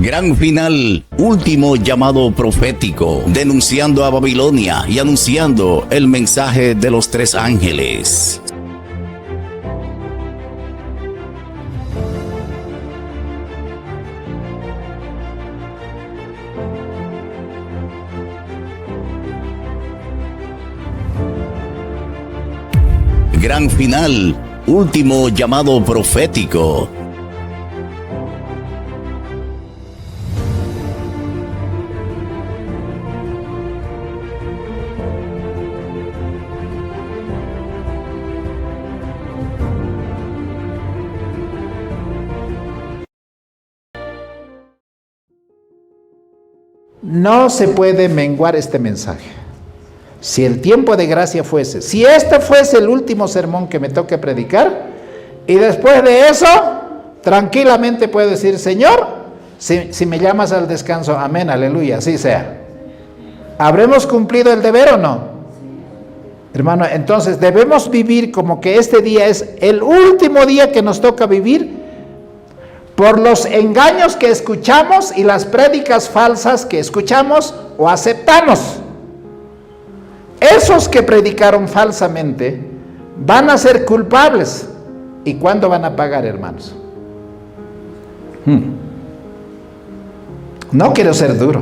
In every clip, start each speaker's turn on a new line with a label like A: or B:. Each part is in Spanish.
A: Gran final, último llamado profético, denunciando a Babilonia y anunciando el mensaje de los 3 ángeles. Gran final, último llamado profético.
B: No se puede menguar este mensaje. Si el tiempo de gracia fuese, si este fuese el último sermón que me toque predicar, y después de eso, tranquilamente puedo decir, Señor, si me llamas al descanso, amén, aleluya, así sea. ¿Habremos cumplido el deber o no? Hermano, entonces debemos vivir como que este día es el último día que nos toca vivir, por los engaños que escuchamos y las prédicas falsas que escuchamos o aceptamos. Esos que predicaron falsamente van a ser culpables. ¿Y cuándo van a pagar, hermanos? No quiero ser duro,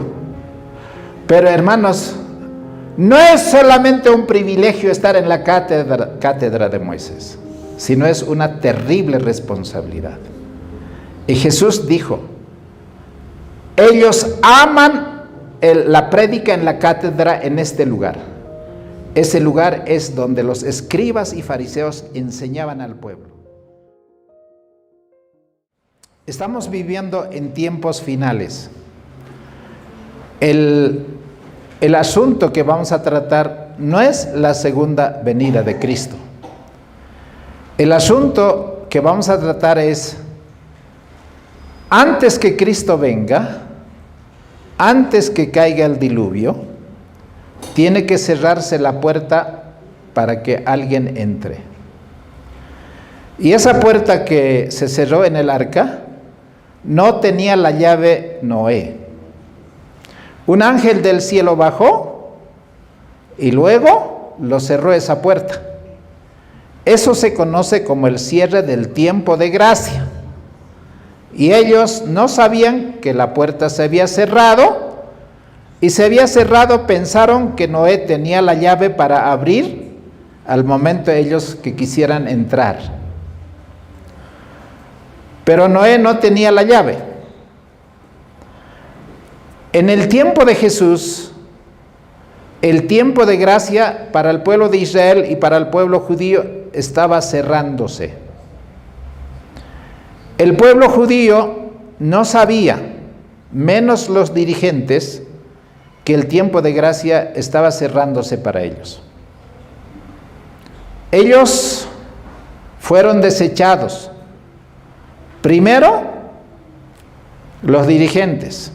B: pero hermanos, no es solamente un privilegio estar en la cátedra de Moisés, sino es una terrible responsabilidad. Y Jesús dijo, ellos aman la prédica en la cátedra en este lugar. Ese lugar es donde los escribas y fariseos enseñaban al pueblo. Estamos viviendo en tiempos finales. El asunto que vamos a tratar no es la segunda venida de Cristo. El asunto que vamos a tratar es, antes que Cristo venga, antes que caiga el diluvio, tiene que cerrarse la puerta para que alguien entre. Y esa puerta que se cerró en el arca, no tenía la llave Noé. Un ángel del cielo bajó y luego lo cerró esa puerta. Eso se conoce como el cierre del tiempo de gracia. Y ellos no sabían que la puerta se había cerrado, y se había cerrado, pensaron que Noé tenía la llave para abrir al momento ellos que quisieran entrar. Pero Noé no tenía la llave. En el tiempo de Jesús, el tiempo de gracia para el pueblo de Israel y para el pueblo judío estaba cerrándose. El pueblo judío no sabía, menos los dirigentes, que el tiempo de gracia estaba cerrándose para ellos. Ellos fueron desechados. Primero, los dirigentes.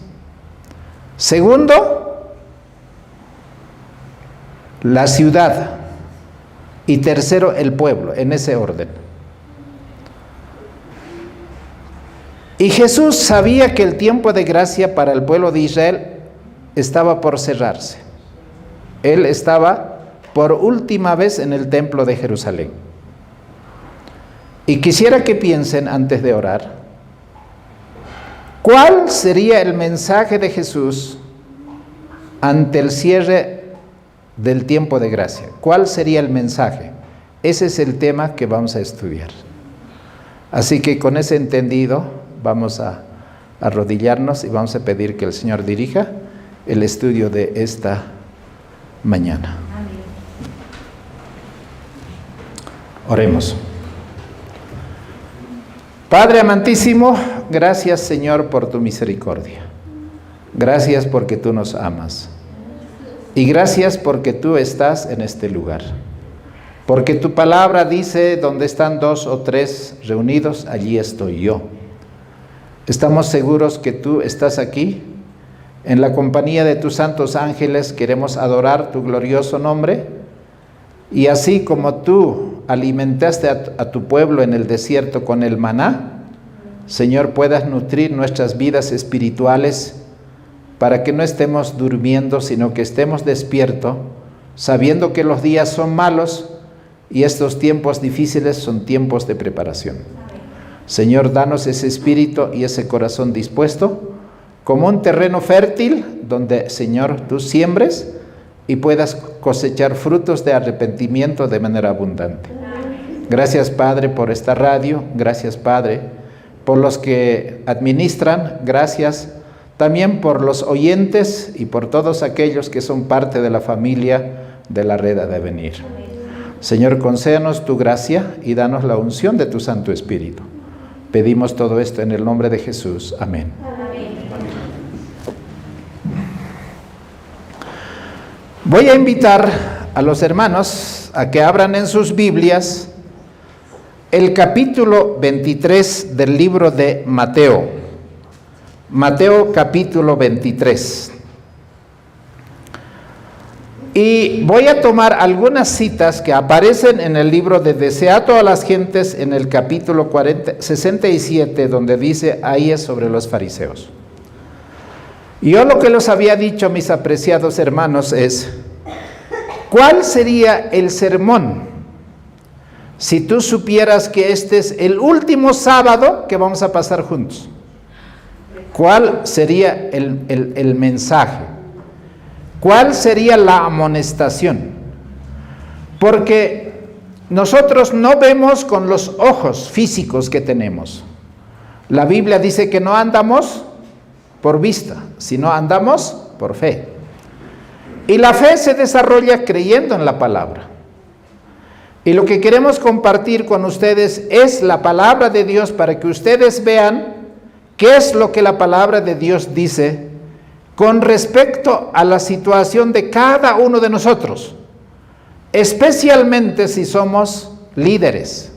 B: Segundo, la ciudad. Y tercero, el pueblo, en ese orden. Y Jesús sabía que el tiempo de gracia para el pueblo de Israel estaba por cerrarse. Él estaba por última vez en el templo de Jerusalén. Y quisiera que piensen antes de orar, ¿cuál sería el mensaje de Jesús ante el cierre del tiempo de gracia? ¿Cuál sería el mensaje? Ese es el tema que vamos a estudiar. Así que con ese entendido vamos a arrodillarnos y vamos a pedir que el Señor dirija el estudio de esta mañana. Oremos. Padre amantísimo, gracias Señor por tu misericordia. Gracias porque tú nos amas. Y gracias porque tú estás en este lugar. Porque tu palabra dice, donde están 2 o 3 reunidos, allí estoy yo. Estamos seguros que tú estás aquí. En la compañía de tus santos ángeles queremos adorar tu glorioso nombre. Y así como tú alimentaste a tu pueblo en el desierto con el maná, Señor, puedas nutrir nuestras vidas espirituales para que no estemos durmiendo, sino que estemos despiertos, sabiendo que los días son malos y estos tiempos difíciles son tiempos de preparación. Señor, danos ese espíritu y ese corazón dispuesto como un terreno fértil donde, Señor, tú siembres y puedas cosechar frutos de arrepentimiento de manera abundante. Gracias, Padre, por esta radio. Gracias, Padre, por los que administran. Gracias también por los oyentes y por todos aquellos que son parte de la familia de la Red Adevenir. Señor, concédenos tu gracia y danos la unción de tu Santo Espíritu. Pedimos todo esto en el nombre de Jesús. Amén. Voy a invitar a los hermanos a que abran en sus Biblias el capítulo 23 del libro de Mateo. Mateo capítulo 23. Y voy a tomar algunas citas que aparecen en el libro de Desea a todas las gentes en el capítulo 67, donde dice, ahí es sobre los fariseos. Y yo lo que les había dicho, mis apreciados hermanos, es, ¿cuál sería el sermón si tú supieras que este es el último sábado que vamos a pasar juntos? ¿Cuál sería el mensaje? ¿Cuál sería la amonestación? Porque nosotros no vemos con los ojos físicos que tenemos. La Biblia dice que no andamos por vista, sino andamos por fe. Y la fe se desarrolla creyendo en la palabra. Y lo que queremos compartir con ustedes es la palabra de Dios para que ustedes vean qué es lo que la palabra de Dios dice con respecto a la situación de cada uno de nosotros, especialmente si somos líderes,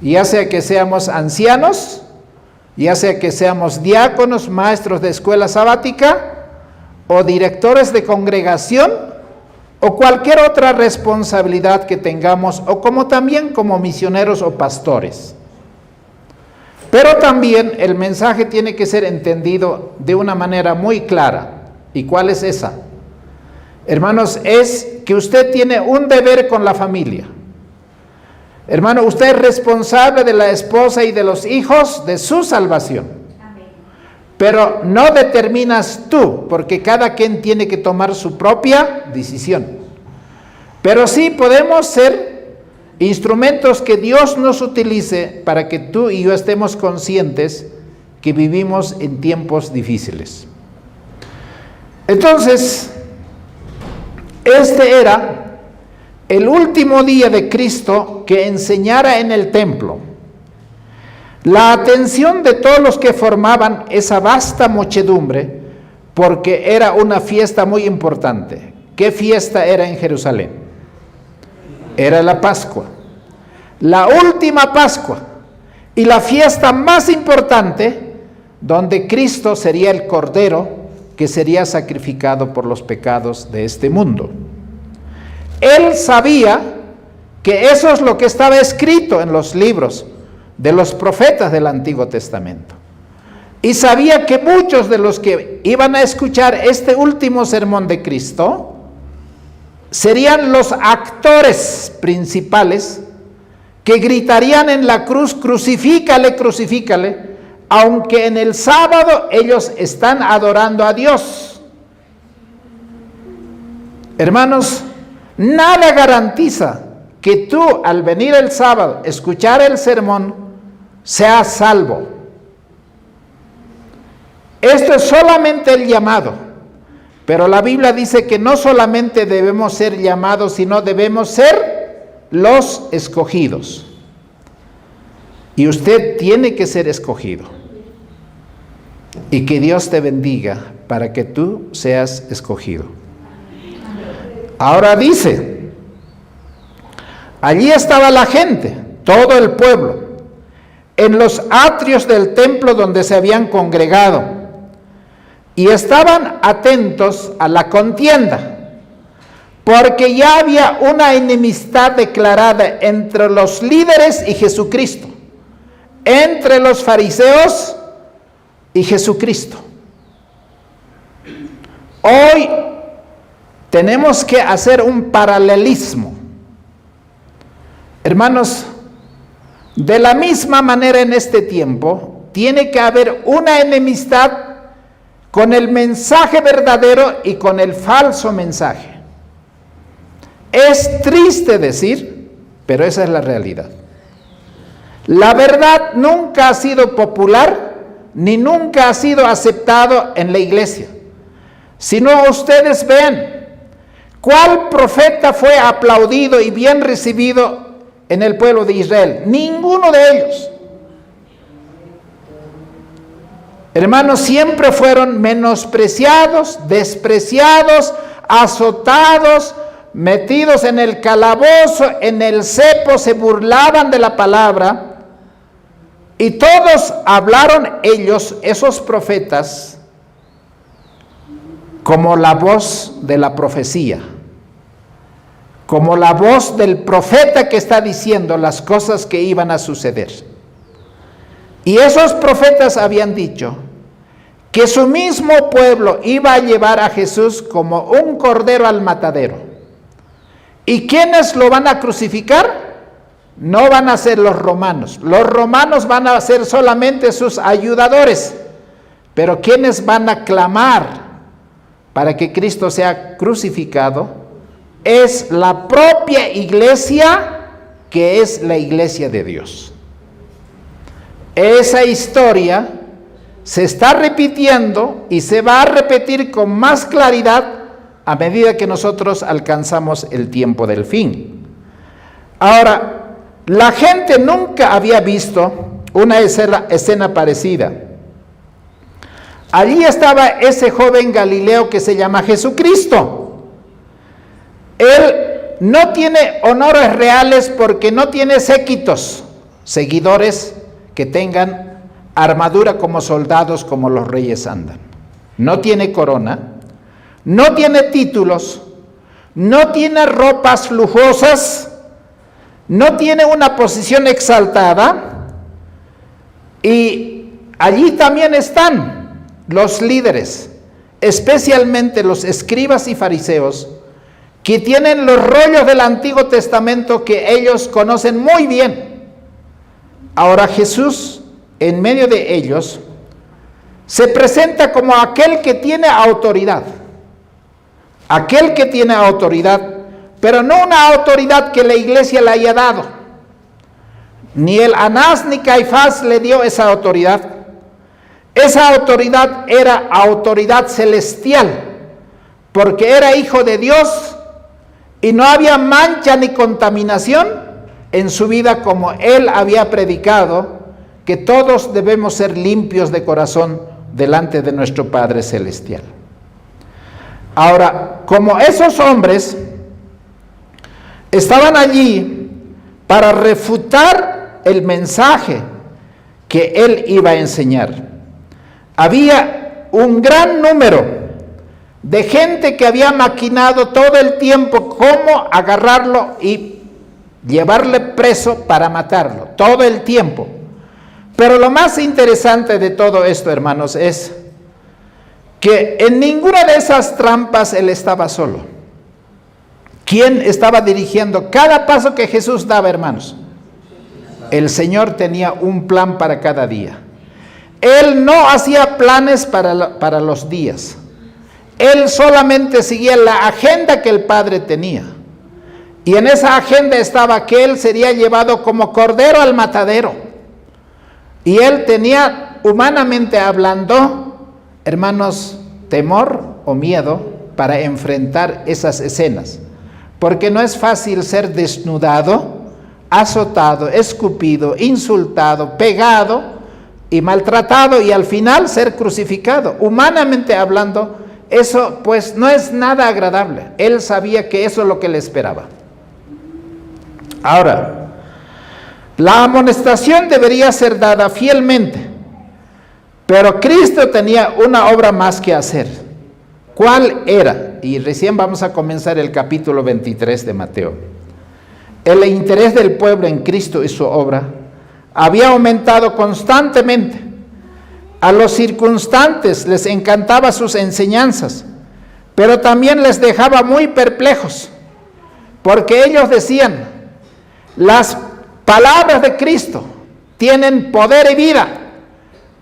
B: ya sea que seamos ancianos, ya sea que seamos diáconos, maestros de escuela sabática, o directores de congregación, o cualquier otra responsabilidad que tengamos, o como también como misioneros o pastores. Pero también el mensaje tiene que ser entendido de una manera muy clara. ¿Y cuál es esa? Hermanos, es que usted tiene un deber con la familia. Hermano, usted es responsable de la esposa y de los hijos de su salvación. Amén. Pero no determinas tú, porque cada quien tiene que tomar su propia decisión. Pero sí podemos ser instrumentos que Dios nos utilice para que tú y yo estemos conscientes que vivimos en tiempos difíciles. Entonces, este era el último día de Cristo que enseñara en el templo. La atención de todos los que formaban esa vasta muchedumbre, porque era una fiesta muy importante. ¿Qué fiesta era en Jerusalén? Era la Pascua, la última Pascua y la fiesta más importante, donde Cristo sería el Cordero que sería sacrificado por los pecados de este mundo. Él sabía que eso es lo que estaba escrito en los libros de los profetas del Antiguo Testamento. Y sabía que muchos de los que iban a escuchar este último sermón de Cristo serían los actores principales que gritarían en la cruz, crucifícale, crucifícale, aunque en el sábado ellos están adorando a Dios. Hermanos, nada garantiza que tú al venir el sábado, escuchar el sermón, seas salvo. Esto es solamente el llamado, pero la Biblia dice que no solamente debemos ser llamados, sino debemos ser los escogidos. Y usted tiene que ser escogido. Y que Dios te bendiga para que tú seas escogido. Ahora dice, allí estaba la gente, todo el pueblo, en los atrios del templo donde se habían congregado, y estaban atentos a la contienda, porque ya había una enemistad declarada entre los líderes y Jesucristo. entre los fariseos y Jesucristo. Hoy tenemos que hacer un paralelismo. Hermanos, de la misma manera en este tiempo, tiene que haber una enemistad con el mensaje verdadero y con el falso mensaje. Es triste decir, pero esa es la realidad. La verdad nunca ha sido popular, ni nunca ha sido aceptado en la iglesia. Si no, ustedes ven, ¿cuál profeta fue aplaudido y bien recibido en el pueblo de Israel? Ninguno de ellos. Hermanos, siempre fueron menospreciados, despreciados, azotados, metidos en el calabozo, en el cepo, se burlaban de la palabra. Y todos hablaron ellos, esos profetas, como la voz de la profecía, como la voz del profeta que está diciendo las cosas que iban a suceder. Y esos profetas habían dicho que su mismo pueblo iba a llevar a Jesús como un cordero al matadero. ¿Y quiénes lo van a crucificar? No van a ser los romanos. Los romanos van a ser solamente sus ayudadores. Pero ¿quiénes van a clamar para que Cristo sea crucificado? Es la propia iglesia, que es la iglesia de Dios. Esa historia se está repitiendo y se va a repetir con más claridad a medida que nosotros alcanzamos el tiempo del fin. Ahora, la gente nunca había visto una escena parecida. Allí estaba ese joven Galileo que se llama Jesucristo. Él no tiene honores reales porque no tiene séquitos, seguidores que tengan armadura como soldados como los reyes andan. No tiene corona, no tiene títulos, no tiene ropas lujosas, no tiene una posición exaltada. Y allí también están los líderes, especialmente los escribas y fariseos, que tienen los rollos del Antiguo Testamento que ellos conocen muy bien. Ahora Jesús, en medio de ellos, se presenta como aquel que tiene autoridad. Aquel que tiene autoridad, pero no una autoridad que la iglesia le haya dado. Ni el Anás ni Caifás le dio esa autoridad. Esa autoridad era autoridad celestial, porque era hijo de Dios y no había mancha ni contaminación en su vida, como él había predicado, que todos debemos ser limpios de corazón delante de nuestro Padre Celestial. Ahora, como esos hombres estaban allí para refutar el mensaje que él iba a enseñar, había un gran número de gente que había maquinado todo el tiempo cómo agarrarlo y llevarle preso para matarlo, todo el tiempo. Pero lo más interesante de todo esto, hermanos, es que en ninguna de esas trampas él estaba solo. ¿Quién estaba dirigiendo cada paso que Jesús daba, hermanos? El Señor tenía un plan para cada día. Él no hacía planes para los días. Él solamente seguía la agenda que el Padre tenía. Y en esa agenda estaba que él sería llevado como cordero al matadero. Y él tenía, humanamente hablando, hermanos, temor o miedo para enfrentar esas escenas. Porque no es fácil ser desnudado, azotado, escupido, insultado, pegado y maltratado y al final ser crucificado. Humanamente hablando, eso pues no es nada agradable. Él sabía que eso es lo que le esperaba. Ahora, la amonestación debería ser dada fielmente, pero Cristo tenía una obra más que hacer. ¿Cuál era? Y recién vamos a comenzar el capítulo 23 de Mateo. El interés del pueblo en Cristo y su obra había aumentado constantemente. A los circunstantes les encantaba sus enseñanzas, pero también les dejaba muy perplejos, porque ellos decían: las palabras de Cristo tienen poder y vida,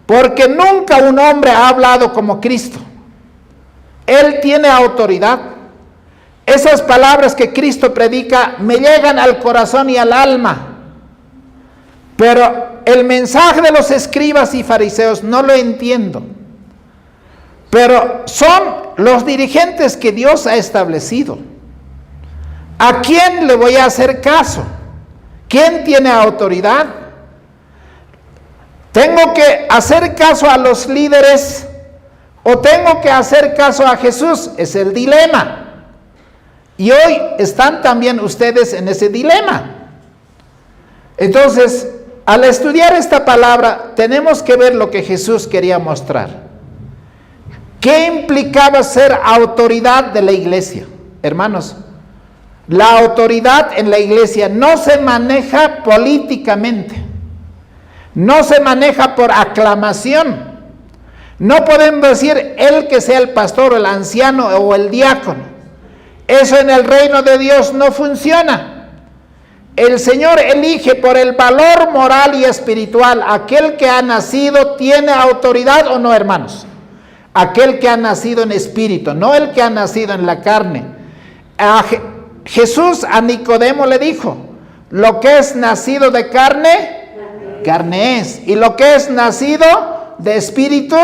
B: porque nunca un hombre ha hablado como Cristo. Él tiene autoridad. Esas palabras que Cristo predica me llegan al corazón y al alma, pero el mensaje de los escribas y fariseos no lo entiendo. Pero son los dirigentes que Dios ha establecido. ¿A quién le voy a hacer caso? ¿Quién tiene autoridad? ¿Tengo que hacer caso a los líderes o tengo que hacer caso a Jesús? Es el dilema. Y hoy están también ustedes en ese dilema. Entonces, al estudiar esta palabra, tenemos que ver lo que Jesús quería mostrar. ¿Qué implicaba ser autoridad de la iglesia? Hermanos, la autoridad en la iglesia no se maneja políticamente, no se maneja por aclamación. No podemos decir el que sea el pastor o el anciano o el diácono. Eso en el reino de Dios no funciona. El Señor elige por el valor moral y espiritual. Aquel que ha nacido tiene autoridad, ¿o no, hermanos? Aquel que ha nacido en espíritu, no el que ha nacido en la carne. Jesús a Nicodemo le dijo: lo que es nacido de carne, carne es. Y lo que es nacido de espíritu,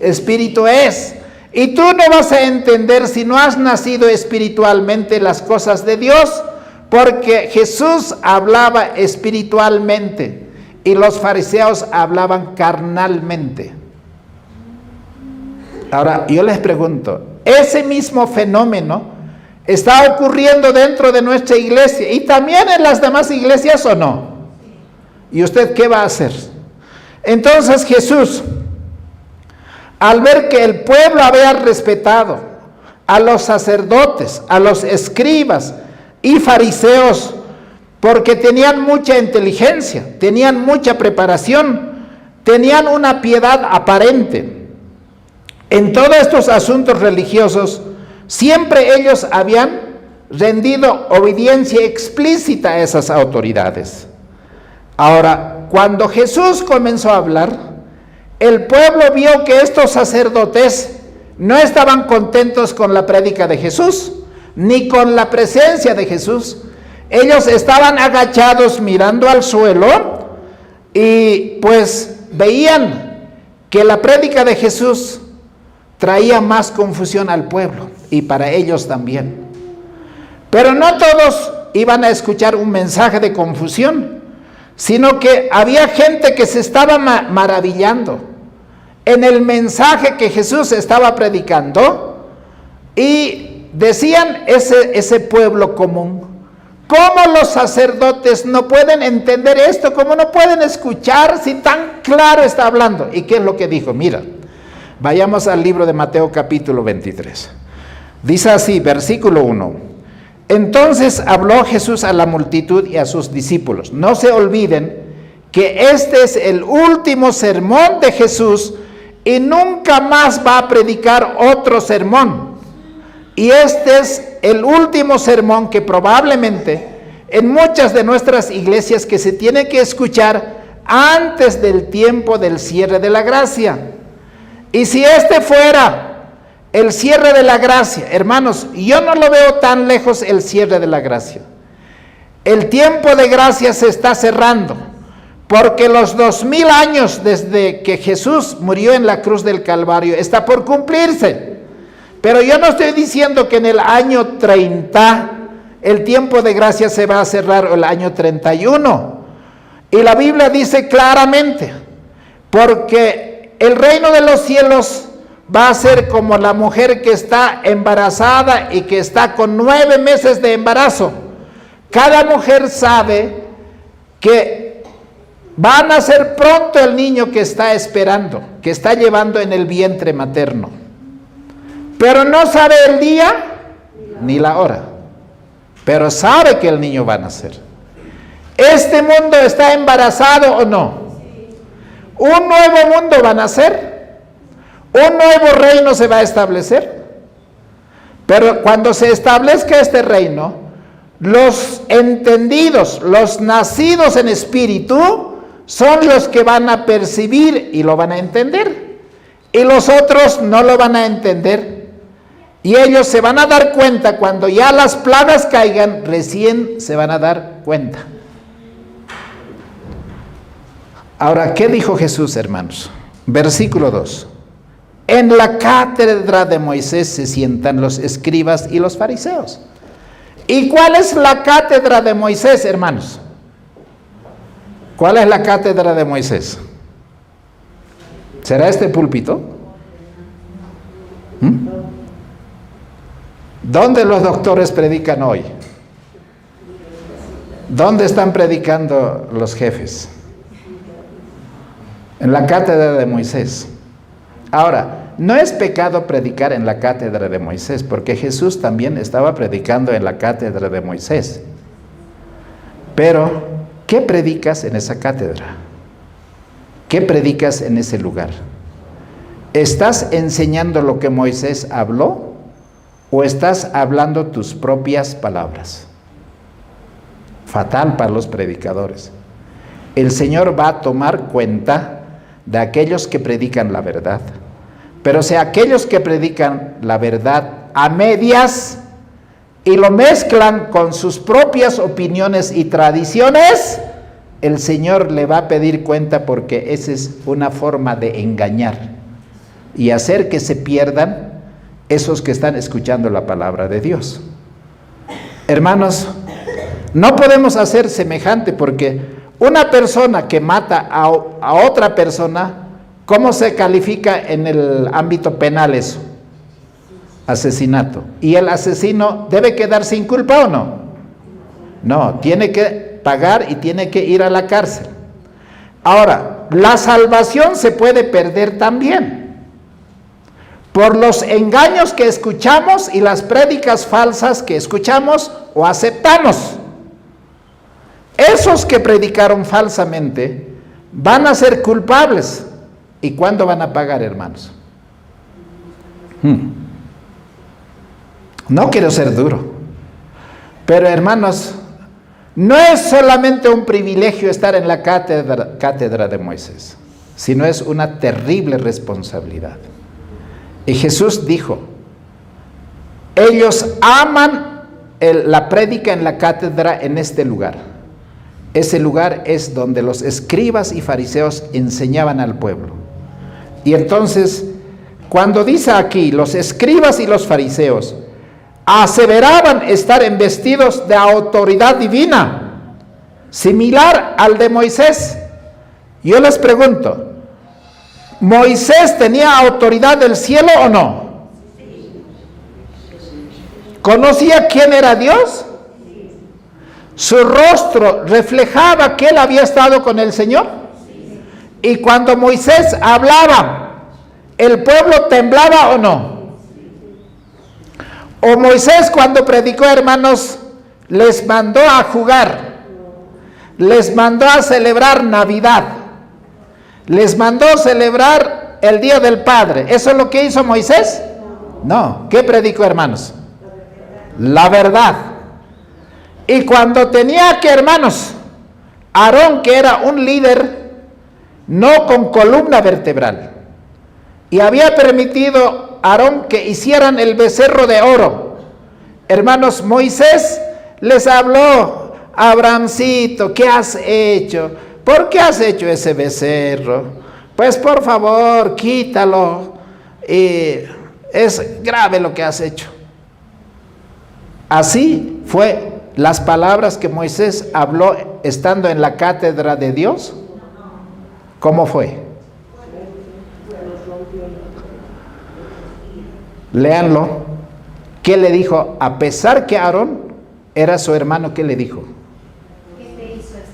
B: espíritu es. Y tú no vas a entender si no has nacido espiritualmente las cosas de Dios, porque Jesús hablaba espiritualmente y los fariseos hablaban carnalmente. Ahora, yo les pregunto, ¿ese mismo fenómeno está ocurriendo dentro de nuestra iglesia y también en las demás iglesias o no? ¿Y usted qué va a hacer? Entonces Jesús, al ver que el pueblo había respetado a los sacerdotes, a los escribas y fariseos, porque tenían mucha inteligencia, tenían mucha preparación, tenían una piedad aparente. En todos estos asuntos religiosos, siempre ellos habían rendido obediencia explícita a esas autoridades. Ahora, cuando Jesús comenzó a hablar, el pueblo vio que estos sacerdotes no estaban contentos con la prédica de Jesús, ni con la presencia de Jesús. Ellos estaban agachados mirando al suelo y pues veían que la prédica de Jesús traía más confusión al pueblo y para ellos también. Pero no todos iban a escuchar un mensaje de confusión, sino que había gente que se estaba maravillando en el mensaje que Jesús estaba predicando y decían ese pueblo común: ¿cómo los sacerdotes no pueden entender esto? ¿Cómo no pueden escuchar si tan claro está hablando? ¿Y qué es lo que dijo? Mira, vayamos al libro de Mateo capítulo 23. Dice así, versículo 1. Entonces habló Jesús a la multitud y a sus discípulos: no se olviden que este es el último sermón de Jesús y nunca más va a predicar otro sermón. Y este es el último sermón que probablemente en muchas de nuestras iglesias que se tiene que escuchar antes del tiempo del cierre de la gracia. Y si este fuera el cierre de la gracia, hermanos, yo no lo veo tan lejos el cierre de la gracia. El tiempo de gracia se está cerrando, porque los 2000 años desde que Jesús murió en la cruz del Calvario está por cumplirse. Pero yo no estoy diciendo que en el año 30 el tiempo de gracia se va a cerrar, o el año 31. Y la Biblia dice claramente, porque el reino de los cielos va a ser como la mujer que está embarazada y que está con 9 meses de embarazo. Cada mujer sabe que va a nacer pronto el niño que está esperando, que está llevando en el vientre materno. Pero no sabe el día ni la hora, pero sabe que el niño va a nacer. ¿Este mundo está embarazado o no? Un nuevo mundo va a nacer, un nuevo reino se va a establecer, pero cuando se establezca este reino, los entendidos, los nacidos en espíritu, son los que van a percibir y lo van a entender, y los otros no lo van a entender, y ellos se van a dar cuenta cuando ya las plagas caigan, recién se van a dar cuenta. Ahora, ¿qué dijo Jesús, hermanos? Versículo 2. En la cátedra de Moisés se sientan los escribas y los fariseos. ¿Y cuál es la cátedra de Moisés, hermanos? ¿Cuál es la cátedra de Moisés? ¿Será este púlpito? ¿Dónde los doctores predican hoy? ¿Dónde están predicando los jefes? En la cátedra de Moisés. Ahora, no es pecado predicar en la cátedra de Moisés, porque Jesús también estaba predicando en la cátedra de Moisés. Pero, ¿qué predicas en esa cátedra? ¿Qué predicas en ese lugar? ¿Estás enseñando lo que Moisés habló o estás hablando tus propias palabras? Fatal para los predicadores. El Señor va a tomar cuenta de aquellos que predican la verdad, pero si aquellos que predican la verdad a medias y lo mezclan con sus propias opiniones y tradiciones, el Señor le va a pedir cuenta, porque esa es una forma de engañar y hacer que se pierdan esos que están escuchando la palabra de Dios. Hermanos, no podemos hacer semejante, porque una persona que mata a otra persona, ¿cómo se califica en el ámbito penal eso? Asesinato. ¿Y el asesino debe quedar sin culpa o no? No, tiene que pagar y tiene que ir a la cárcel. Ahora, la salvación se puede perder también por los engaños que escuchamos y las prédicas falsas que escuchamos o aceptamos. Esos que predicaron falsamente van a ser culpables. ¿Y cuándo van a pagar, hermanos? No quiero ser duro, pero hermanos, no es solamente un privilegio estar en la cátedra de Moisés, sino es una terrible responsabilidad. Y Jesús dijo, ellos aman la prédica en la cátedra en este lugar. Ese lugar es donde los escribas y fariseos enseñaban al pueblo. Y entonces, cuando dice aquí, los escribas y los fariseos aseveraban estar investidos de autoridad divina, similar al de Moisés. Yo les pregunto, ¿Moisés tenía autoridad del cielo o no? ¿Conocía quién era Dios? ¿Su rostro reflejaba que él había estado con el Señor? Y cuando Moisés hablaba, ¿el pueblo temblaba o no? O Moisés, cuando predicó, hermanos, les mandó a jugar, les mandó a celebrar Navidad, les mandó celebrar el Día del Padre. ¿Eso es lo que hizo Moisés? No. ¿Qué predicó, hermanos? La verdad. Y cuando tenía que, hermanos, Aarón, que era un líder, no con columna vertebral, y había permitido Aarón que hicieran el becerro de oro, hermanos, Moisés les habló, Abrahamcito, ¿qué has hecho? ¿Por qué has hecho ese becerro? Pues por favor, quítalo, es grave lo que has hecho. Así fue las palabras que Moisés habló estando en la cátedra de Dios. ¿Cómo fue? Léanlo. ¿Qué le dijo? A pesar que Aarón era su hermano, ¿qué le dijo?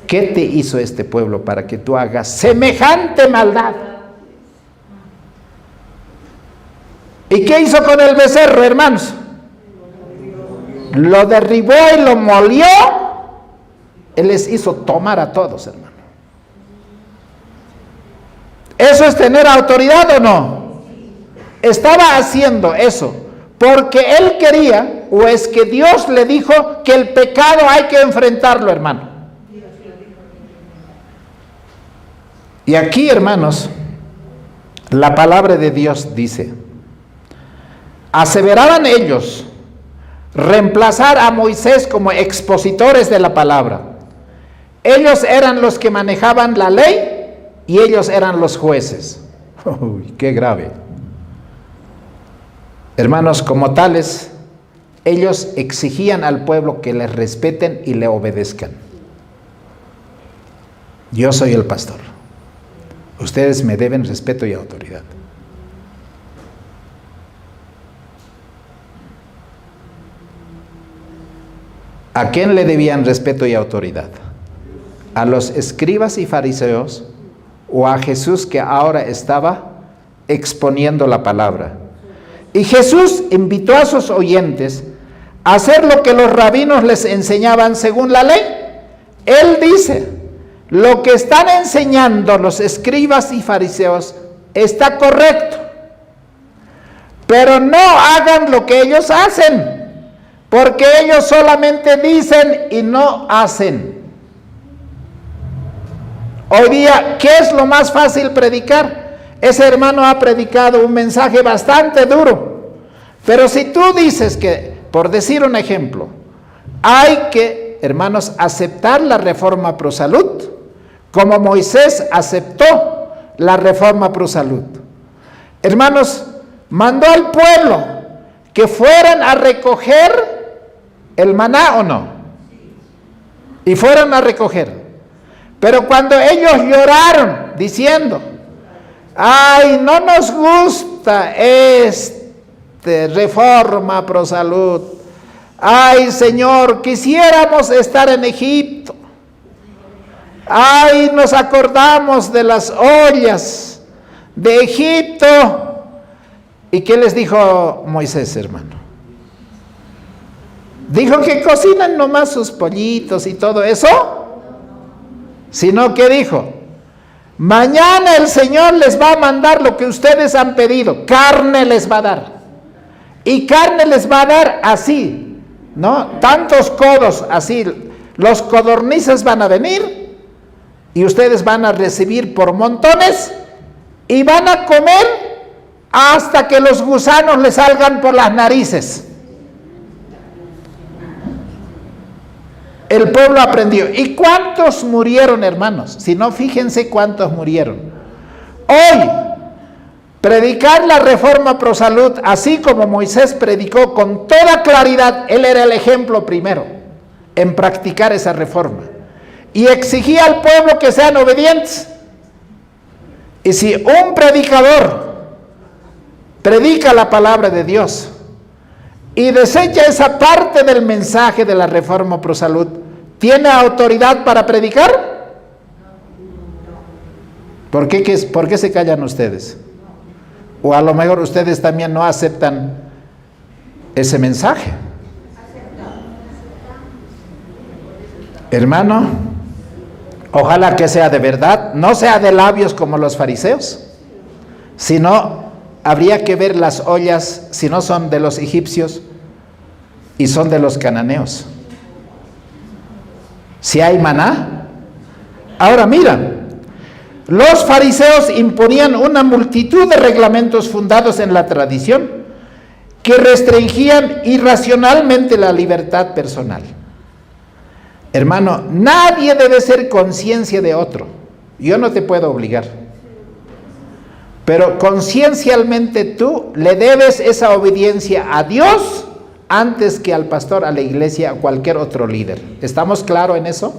B: ¿Qué te hizo este pueblo para que tú hagas semejante maldad? ¿Y qué hizo con el becerro, hermanos? Lo derribó y lo molió Él les hizo tomar a todos, hermano. ¿Eso es tener autoridad o no? Estaba haciendo eso porque él quería, o es que Dios le dijo que el pecado hay que enfrentarlo, hermano. Y aquí, hermanos, la palabra de Dios dice: aseveraban ellos reemplazar a Moisés como expositores de la palabra. Ellos eran los que manejaban la ley y ellos eran los jueces. Uy, qué grave. Hermanos, como tales, ellos exigían al pueblo que les respeten y le obedezcan. Yo soy el pastor. Ustedes me deben respeto y autoridad. ¿A quién le debían respeto y autoridad? ¿A los escribas y fariseos o a Jesús, que ahora estaba exponiendo la palabra? Y Jesús invitó a sus oyentes a hacer lo que los rabinos les enseñaban según la ley. Él dice: lo que están enseñando los escribas y fariseos está correcto, pero no hagan lo que ellos hacen, porque ellos solamente dicen y no hacen. Hoy día, ¿qué es lo más fácil predicar? Ese hermano ha predicado un mensaje bastante duro, pero si tú dices que, por decir un ejemplo, hay que, hermanos, aceptar la reforma pro salud, como Moisés aceptó la reforma pro salud. Hermanos, mandó al pueblo que fueran a recoger el maná, ¿o no? Y fueron a recoger. Pero cuando ellos lloraron diciendo: ay, no nos gusta reforma pro salud, ay, Señor, quisiéramos estar en Egipto, ay, nos acordamos de las ollas de Egipto. ¿Y qué les dijo Moisés, hermano? Dijo que cocinan nomás sus pollitos y todo eso, sino que dijo: mañana el Señor les va a mandar lo que ustedes han pedido, carne les va a dar. Y carne les va a dar así, ¿no? Tantos codos así, los codornices van a venir y ustedes van a recibir por montones y van a comer hasta que los gusanos les salgan por las narices. El pueblo aprendió. ¿Y cuántos murieron, hermanos? Si no, fíjense cuántos murieron. Hoy, predicar la reforma pro salud, así como Moisés predicó con toda claridad, él era el ejemplo primero en practicar esa reforma. Y exigía al pueblo que sean obedientes. Y si un predicador predica la palabra de Dios y desecha esa parte del mensaje de la reforma pro salud, ¿tiene autoridad para predicar? ¿Por qué se callan ustedes? O a lo mejor ustedes también no aceptan ese mensaje. Hermano, ojalá que sea de verdad, no sea de labios como los fariseos, sino habría que ver las ollas, si no son de los egipcios y son de los cananeos. Si hay maná. Ahora mira, los fariseos imponían una multitud de reglamentos fundados en la tradición que restringían irracionalmente la libertad personal. Hermano, nadie debe ser conciencia de otro. Yo no te puedo obligar. Pero conciencialmente tú le debes esa obediencia a Dios antes que al pastor, a la iglesia, a cualquier otro líder. ¿Estamos claros en eso?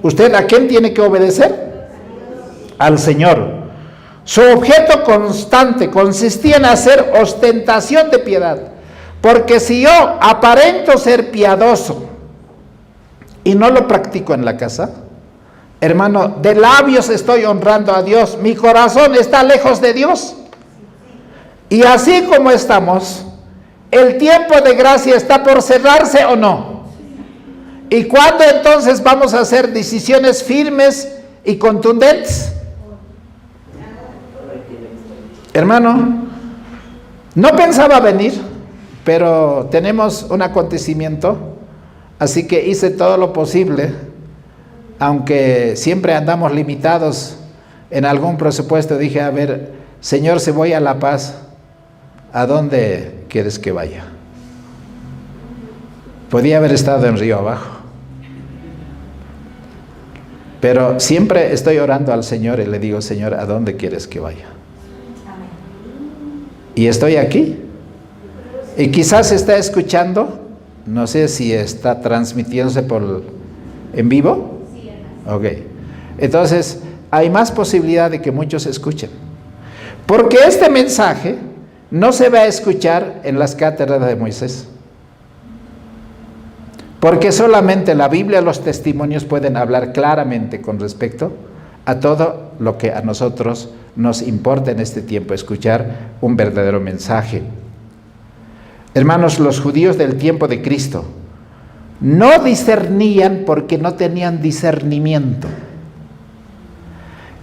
B: ¿Usted a quién tiene que obedecer? Al Señor. Su objeto constante consistía en hacer ostentación de piedad. Porque si yo aparento ser piadoso y no lo practico en la casa, hermano, de labios estoy honrando a Dios, mi corazón está lejos de Dios. Y así como estamos, el tiempo de gracia está por cerrarse, ¿o no? ¿Y cuándo entonces vamos a hacer decisiones firmes y contundentes? Hermano, no pensaba venir, pero tenemos un acontecimiento, así que hice todo lo posible, aunque siempre andamos limitados en algún presupuesto. Dije, a ver, Señor, si voy a La Paz, ¿a dónde quieres que vaya? Podía haber estado en Río Abajo, pero siempre estoy orando al Señor y le digo, Señor, ¿a dónde quieres que vaya? Y estoy aquí. Y quizás está escuchando, no sé si está transmitiéndose en vivo. Ok. Entonces, hay más posibilidad de que muchos escuchen. Porque este mensaje no se va a escuchar en las cátedras de Moisés. Porque solamente la Biblia, los testimonios pueden hablar claramente con respecto a todo lo que a nosotros nos importa en este tiempo, escuchar un verdadero mensaje. Hermanos, los judíos del tiempo de Cristo no discernían porque no tenían discernimiento.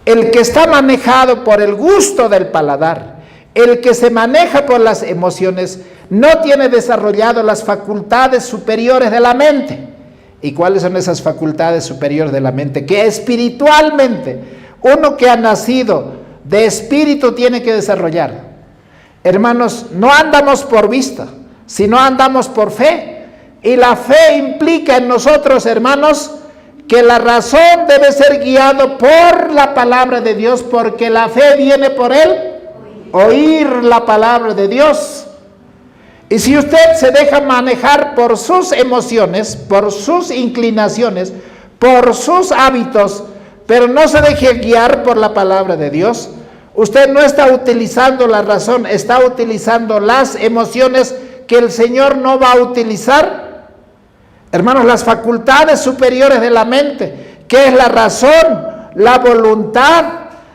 B: El que está manejado por el gusto del paladar, el que se maneja por las emociones, no tiene desarrollado las facultades superiores de la mente. ¿Y cuáles son esas facultades superiores de la mente? Que espiritualmente, uno que ha nacido de espíritu tiene que desarrollar. Hermanos, no andamos por vista, sino andamos por fe. Y la fe implica en nosotros, hermanos, que la razón debe ser guiado por la palabra de Dios, porque la fe viene por el oír la palabra de Dios. Y si usted se deja manejar por sus emociones, por sus inclinaciones, por sus hábitos, pero no se deje guiar por la palabra de Dios, usted no está utilizando la razón, está utilizando las emociones que el Señor no va a utilizar. Hermanos, las facultades superiores de la mente, que es la razón, la voluntad,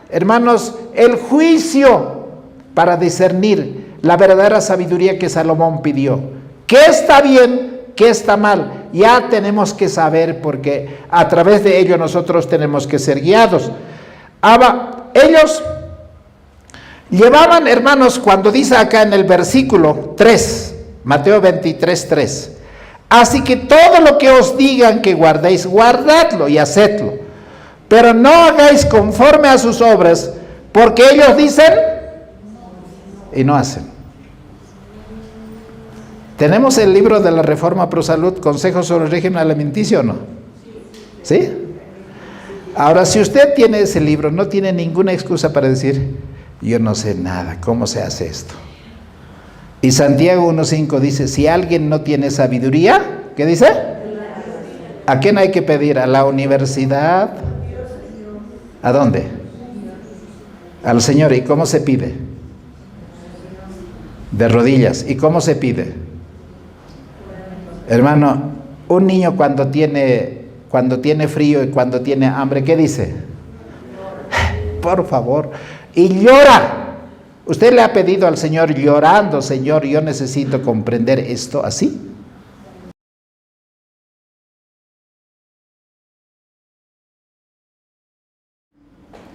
B: hermanos, el juicio para discernir la verdadera sabiduría que Salomón pidió. ¿Qué está bien? ¿Qué está mal? Ya tenemos que saber, porque a través de ello nosotros tenemos que ser guiados. Ellos llevaban, hermanos, cuando dice acá en el versículo 3, Mateo 23, 3, así que todo lo que os digan que guardéis, guardadlo y hacedlo, pero no hagáis conforme a sus obras, porque ellos dicen y no hacen. ¿Tenemos el libro de la Reforma Pro Salud, Consejos sobre el régimen alimenticio o no? ¿Sí? Ahora, si usted tiene ese libro, no tiene ninguna excusa para decir, yo no sé nada, ¿cómo se hace esto? Y Santiago 1.5 dice, si alguien no tiene sabiduría, ¿qué dice? ¿A quién hay que pedir? ¿A la universidad? ¿A dónde? Al Señor. ¿Y cómo se pide? De rodillas. ¿Y cómo se pide? Hermano, un niño cuando tiene frío y cuando tiene hambre, ¿qué dice? Por favor. Y llora. ¿Usted le ha pedido al Señor llorando, Señor, yo necesito comprender esto así?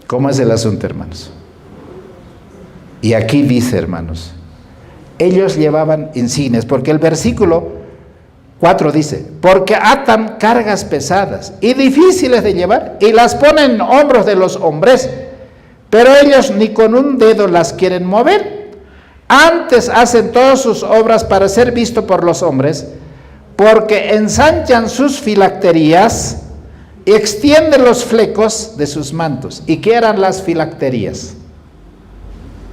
B: ¿Cómo es el asunto, hermanos? Y aquí dice, hermanos, ellos llevaban insignias, porque el versículo 4 dice, porque atan cargas pesadas y difíciles de llevar y las ponen en hombros de los hombres, pero ellos ni con un dedo las quieren mover. Antes hacen todas sus obras para ser visto por los hombres, porque ensanchan sus filacterías y extienden los flecos de sus mantos. ¿Y qué eran las filacterías?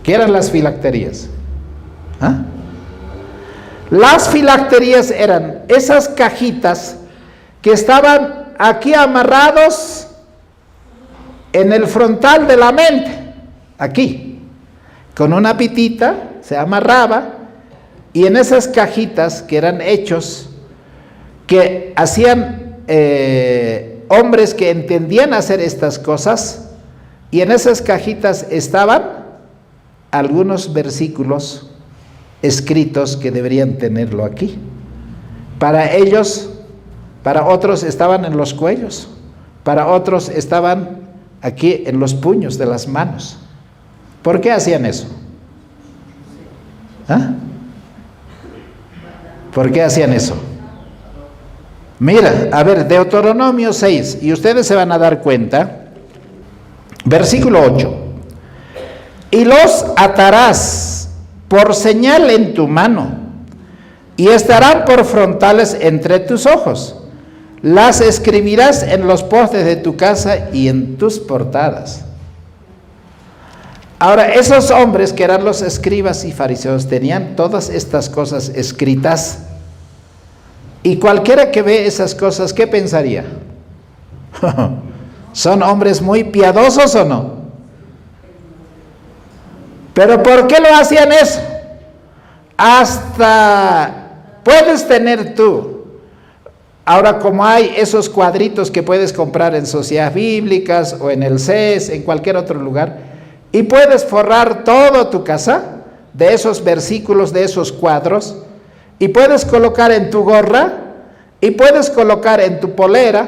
B: ¿Qué eran las filacterías? ¿Ah? Las filacterías eran esas cajitas que estaban aquí amarrados en el frontal de la mente, aquí, con una pitita se amarraba, y en esas cajitas que eran hechos, que hacían hombres que entendían hacer estas cosas, y en esas cajitas estaban algunos versículos escritos que deberían tenerlo aquí. Para ellos para otros estaban en los cuellos, para otros estaban aquí en los puños de las manos. ¿Por qué hacían eso? ¿Ah? ¿Por qué hacían eso? Mira, a ver, Deuteronomio 6, y ustedes se van a dar cuenta, versículo 8. Y los atarás por señal en tu mano, y estarán por frontales entre tus ojos. Las escribirás en los postes de tu casa y en tus portadas. Ahora, esos hombres que eran los escribas y fariseos tenían todas estas cosas escritas. Y cualquiera que ve esas cosas, ¿qué pensaría? ¿Son hombres muy piadosos o no? ¿Pero por qué lo hacían eso? Hasta puedes tener tú. Ahora, como hay esos cuadritos que puedes comprar en Sociedades Bíblicas o en el CES, en cualquier otro lugar, y puedes forrar toda tu casa de esos versículos, de esos cuadros, y puedes colocar en tu gorra, y puedes colocar en tu polera,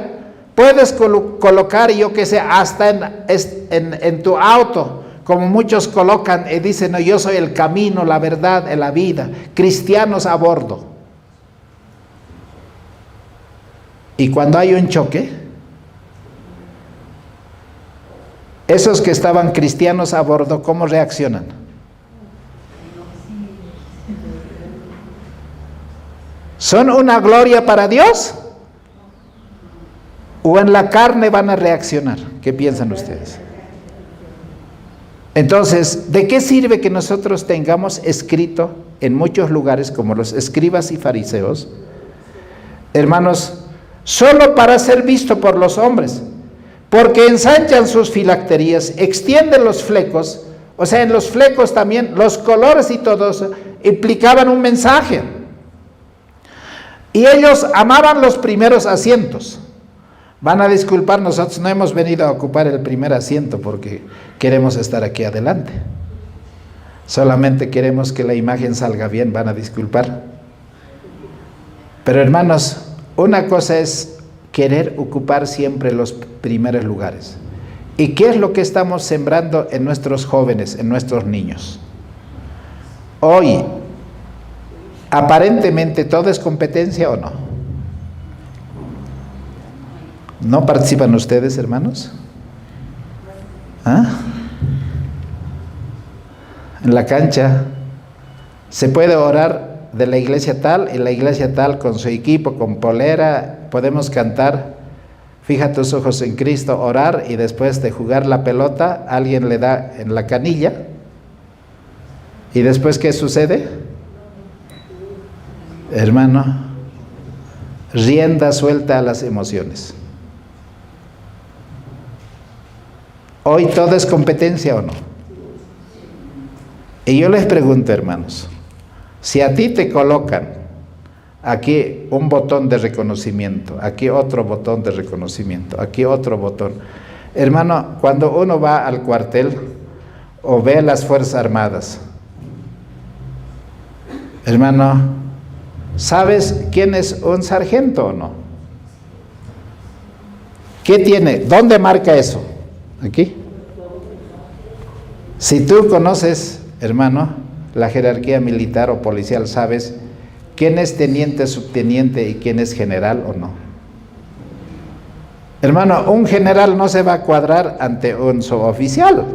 B: puedes colocar, yo que sé, hasta en tu auto, como muchos colocan y dicen, no, yo soy el camino, la verdad y la vida, cristianos a bordo. Y cuando hay un choque, esos que estaban cristianos a bordo, ¿cómo reaccionan? ¿Son una gloria para Dios? ¿O en la carne van a reaccionar? ¿Qué piensan ustedes? Entonces, ¿de qué sirve que nosotros tengamos escrito en muchos lugares, como los escribas y fariseos, hermanos, solo para ser visto por los hombres? Porque ensanchan sus filacterías, extienden los flecos, o sea, en los flecos también, los colores y todo eso, implicaban un mensaje. Y ellos amaban los primeros asientos. Van a disculpar, nosotros no hemos venido a ocupar el primer asiento porque queremos estar aquí adelante. Solamente queremos que la imagen salga bien, van a disculpar. Pero hermanos, una cosa es querer ocupar siempre los primeros lugares. ¿Y qué es lo que estamos sembrando en nuestros jóvenes, en nuestros niños? Hoy, aparentemente todo es competencia, ¿o no? ¿No participan ustedes, hermanos? ¿Ah? En la cancha se puede orar de la iglesia tal y la iglesia tal con su equipo, con polera, podemos cantar fija tus ojos en Cristo, orar, y después de jugar la pelota alguien le da en la canilla, y después ¿qué sucede? Hermano, rienda suelta a las emociones. Hoy todo es competencia, ¿o no? Y yo les pregunto, hermanos, si a ti te colocan aquí un botón de reconocimiento, aquí otro botón de reconocimiento, aquí otro botón. Hermano, cuando uno va al cuartel o ve las Fuerzas Armadas, hermano, ¿sabes quién es un sargento o no? ¿Qué tiene? ¿Dónde marca eso? Aquí. Si tú conoces, hermano, la jerarquía militar o policial, sabes quién es teniente, subteniente y quién es general o no. Hermano, un general no se va a cuadrar ante un suboficial.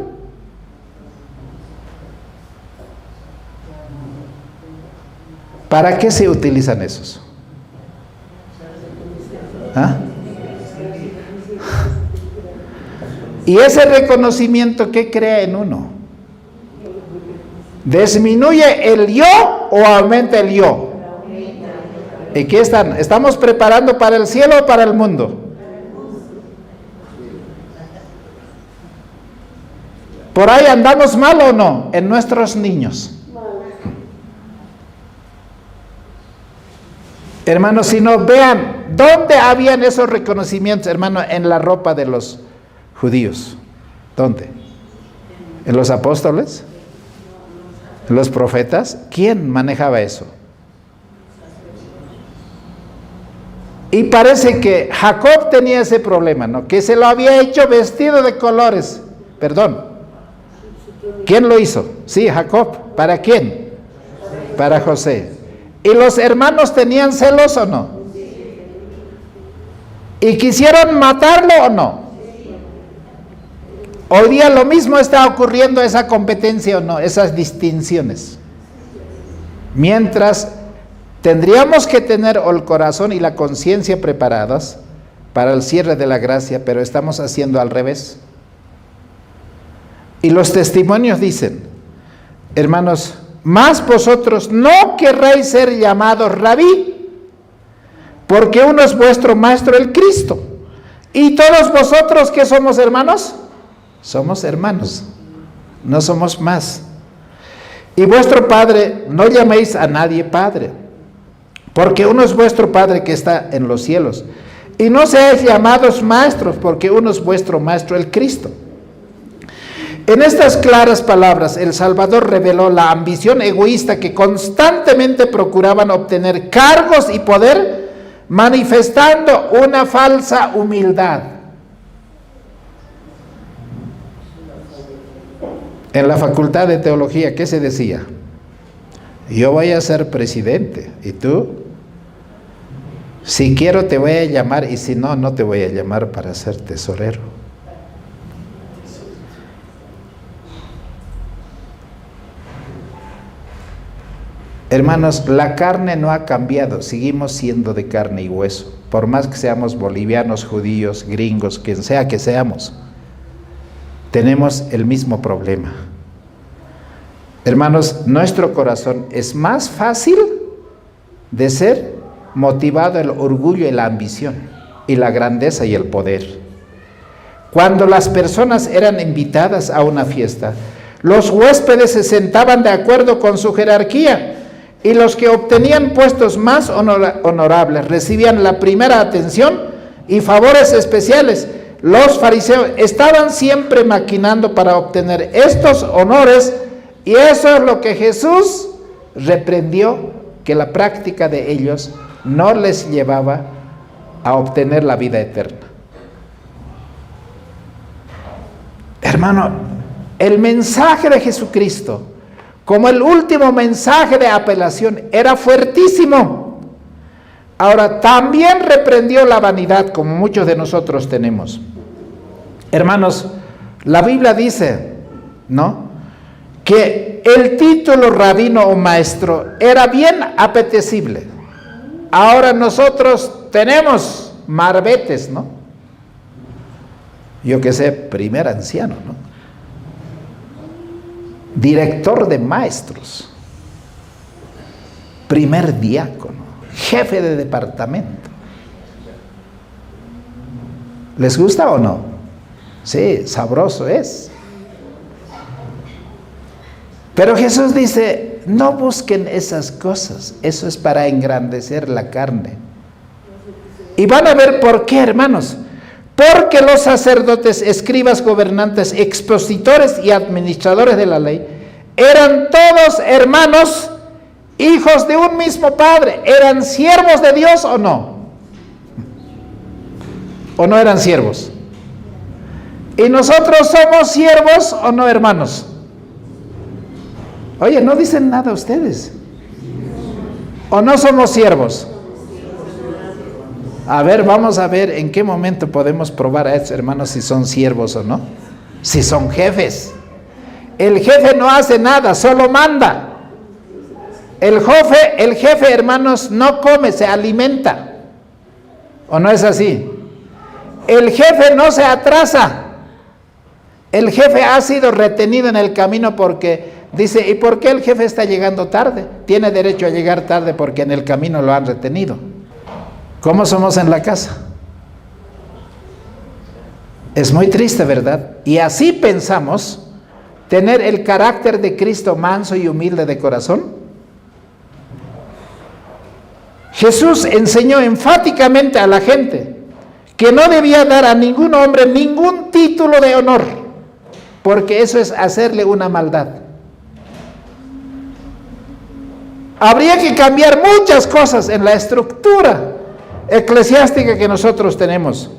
B: ¿Para qué se utilizan esos? ¿Ah? Y ese reconocimiento, ¿qué crea en uno? ¿Disminuye el yo o aumenta el yo? ¿Y qué están? ¿Estamos preparando para el cielo o para el mundo? ¿Por ahí andamos mal o no en nuestros niños? Hermanos, si no, vean, ¿dónde habían esos reconocimientos, hermano? En la ropa de los judíos. ¿Dónde? ¿En los apóstoles? ¿En los profetas? ¿Quién manejaba eso? Y parece que Jacob tenía ese problema, ¿no? Que se lo había hecho vestido de colores. Perdón. ¿Quién lo hizo? Sí, Jacob. ¿Para quién? Para José. ¿Y los hermanos tenían celos o no? ¿Y quisieron matarlo o no? Hoy día lo mismo está ocurriendo, esa competencia o no, esas distinciones. Mientras tendríamos que tener el corazón y la conciencia preparadas para el cierre de la gracia, pero estamos haciendo al revés. Y los testimonios dicen, hermanos, más vosotros no querréis ser llamados rabí, porque uno es vuestro maestro, el Cristo. Y todos vosotros, ¿qué somos, hermanos? Somos hermanos, no somos más. Y vuestro Padre, no llaméis a nadie Padre, porque uno es vuestro Padre que está en los cielos. Y no seáis llamados maestros, porque uno es vuestro maestro, el Cristo. En estas claras palabras, el Salvador reveló la ambición egoísta que constantemente procuraban obtener cargos y poder, manifestando una falsa humildad. En la Facultad de Teología, ¿qué se decía? Yo voy a ser presidente, ¿y tú? Si quiero te voy a llamar, y si no, no te voy a llamar para ser tesorero. Hermanos, la carne no ha cambiado, seguimos siendo de carne y hueso, por más que seamos bolivianos, judíos, gringos, quien sea que seamos, tenemos el mismo problema. Hermanos, nuestro corazón es más fácil de ser motivado el orgullo y la ambición, y la grandeza y el poder. Cuando las personas eran invitadas a una fiesta, los huéspedes se sentaban de acuerdo con su jerarquía, y los que obtenían puestos más honorables recibían la primera atención y favores especiales. Los fariseos estaban siempre maquinando para obtener estos honores, y eso es lo que Jesús reprendió, que la práctica de ellos no les llevaba a obtener la vida eterna. Hermano, el mensaje de Jesucristo, como el último mensaje de apelación, era fuertísimo. Ahora, también reprendió la vanidad, como muchos de nosotros tenemos. Hermanos, la Biblia dice, ¿no?, que el título rabino o maestro era bien apetecible. Ahora nosotros tenemos marbetes, ¿no? Yo que sé, primer anciano, ¿no? Director de maestros, primer diácono, jefe de departamento. ¿Les gusta o no? Sí, sabroso es. Pero Jesús dice, no busquen esas cosas, eso es para engrandecer la carne. Y van a ver por qué, hermanos. Porque los sacerdotes, escribas, gobernantes, expositores y administradores de la ley eran todos hermanos, hijos de un mismo Padre. ¿Eran siervos de Dios o no? ¿O no eran siervos? ¿Y nosotros somos siervos o no, hermanos? Oye, no dicen nada ustedes. ¿O no somos siervos? A ver, vamos a ver en qué momento podemos probar a estos hermanos si son siervos o no. Si son jefes. El jefe no hace nada, solo manda. El jefe, hermanos, no come, se alimenta. ¿O no es así? El jefe no se atrasa. El jefe ha sido retenido en el camino porque dice, ¿y por qué el jefe está llegando tarde? Tiene derecho a llegar tarde porque en el camino lo han retenido. ¿Cómo somos en la casa? Es muy triste, ¿verdad? Y así pensamos tener el carácter de Cristo manso y humilde de corazón. Jesús enseñó enfáticamente a la gente que no debía dar a ningún hombre ningún título de honor, porque eso es hacerle una maldad. Habría que cambiar muchas cosas en la estructura eclesiástica que nosotros tenemos.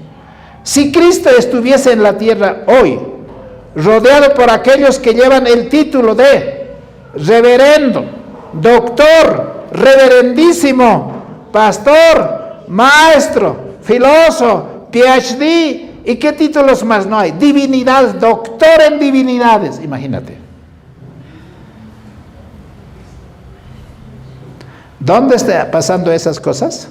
B: Si Cristo estuviese en la tierra hoy, rodeado por aquellos que llevan el título de reverendo, doctor, reverendísimo, pastor, maestro, filósofo, PhD, ¿y qué títulos más no hay? Divinidad, doctor en divinidades, imagínate. ¿Dónde está pasando esas cosas?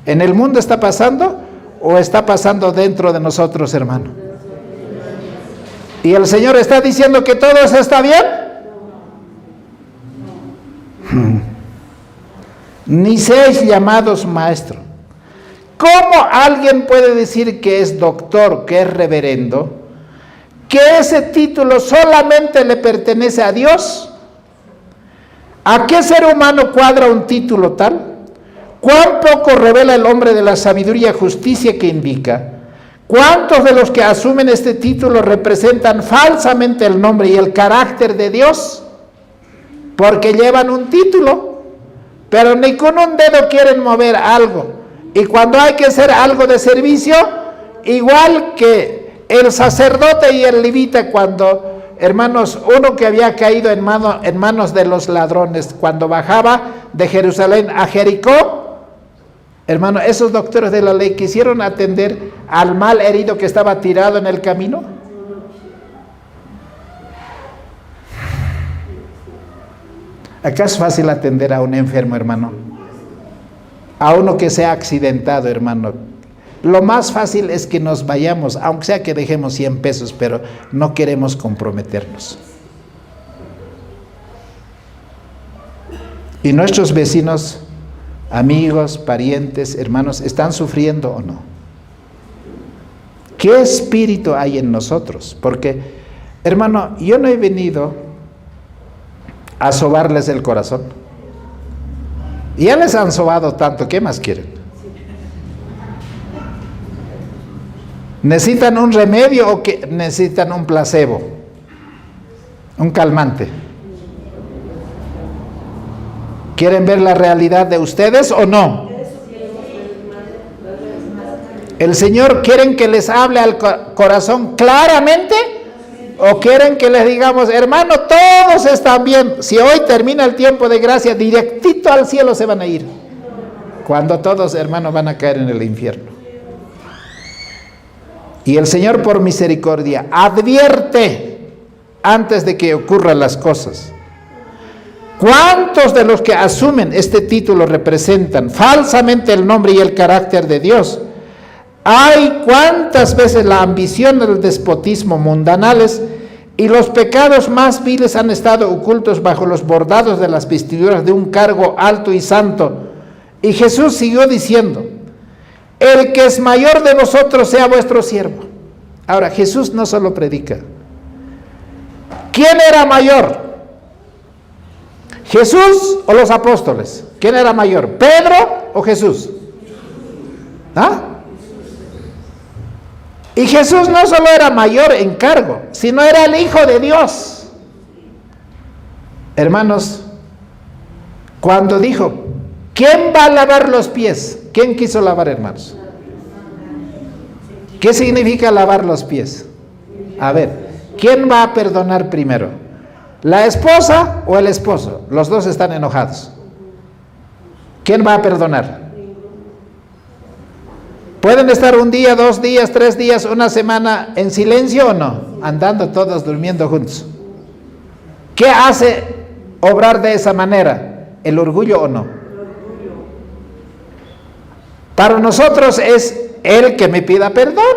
B: ¿En el mundo está pasando o está pasando dentro de nosotros, hermano? ¿Y el Señor está diciendo que todo eso está bien? Ni seáis llamados maestro. ¿Cómo alguien puede decir que es doctor, que es reverendo, que ese título solamente le pertenece a Dios? ¿A qué ser humano cuadra un título tal? ¿Cuán poco revela el hombre de la sabiduría y justicia que indica? ¿Cuántos de los que asumen este título representan falsamente el nombre y el carácter de Dios? Porque llevan un título, pero ni con un dedo quieren mover algo. Y cuando hay que hacer algo de servicio, igual que el sacerdote y el levita, cuando, hermanos, uno que había caído en manos de los ladrones, cuando bajaba de Jerusalén a Jericó, hermano, esos doctores de la ley quisieron atender al mal herido que estaba tirado en el camino. Acá es fácil atender a un enfermo, hermano, a uno que se ha accidentado, hermano. Lo más fácil es que nos vayamos, aunque sea que dejemos 100 pesos, pero no queremos comprometernos. Y nuestros vecinos, amigos, parientes, hermanos, ¿están sufriendo o no? ¿Qué espíritu hay en nosotros? Porque, hermano, yo no he venido a sobarles el corazón. Ya les han sobado tanto, ¿qué más quieren? ¿Necesitan un remedio o que necesitan un placebo? Un calmante. ¿Quieren ver la realidad de ustedes o no? ¿El Señor quieren que les hable al corazón claramente? ¿O quieren que les digamos, hermano, todos están bien? Si hoy termina el tiempo de gracia, directito al cielo se van a ir. Cuando todos, hermanos, van a caer en el infierno. Y el Señor, por misericordia, advierte antes de que ocurran las cosas. ¿Cuántos de los que asumen este título representan falsamente el nombre y el carácter de Dios? Hay cuántas veces la ambición, el despotismo mundanales y los pecados más viles han estado ocultos bajo los bordados de las vestiduras de un cargo alto y santo. Y Jesús siguió diciendo, el que es mayor de vosotros sea vuestro siervo. Ahora, Jesús no solo predica. ¿Quién era mayor? ¿Jesús o los apóstoles? ¿Quién era mayor? ¿Pedro o Jesús? ¿Ah? Y Jesús no solo era mayor en cargo, sino era el Hijo de Dios. Hermanos, cuando dijo, ¿quién va a lavar los pies? ¿Quién quiso lavar, hermanos? ¿Qué significa lavar los pies? A ver, ¿quién va a perdonar primero? ¿La esposa o el esposo? Los dos están enojados. ¿Quién va a perdonar? ¿Pueden estar un día, 2 días, 3 días, una semana en silencio o no? Andando todos durmiendo juntos. ¿Qué hace obrar de esa manera? ¿El orgullo o no? Para nosotros es el que me pida perdón.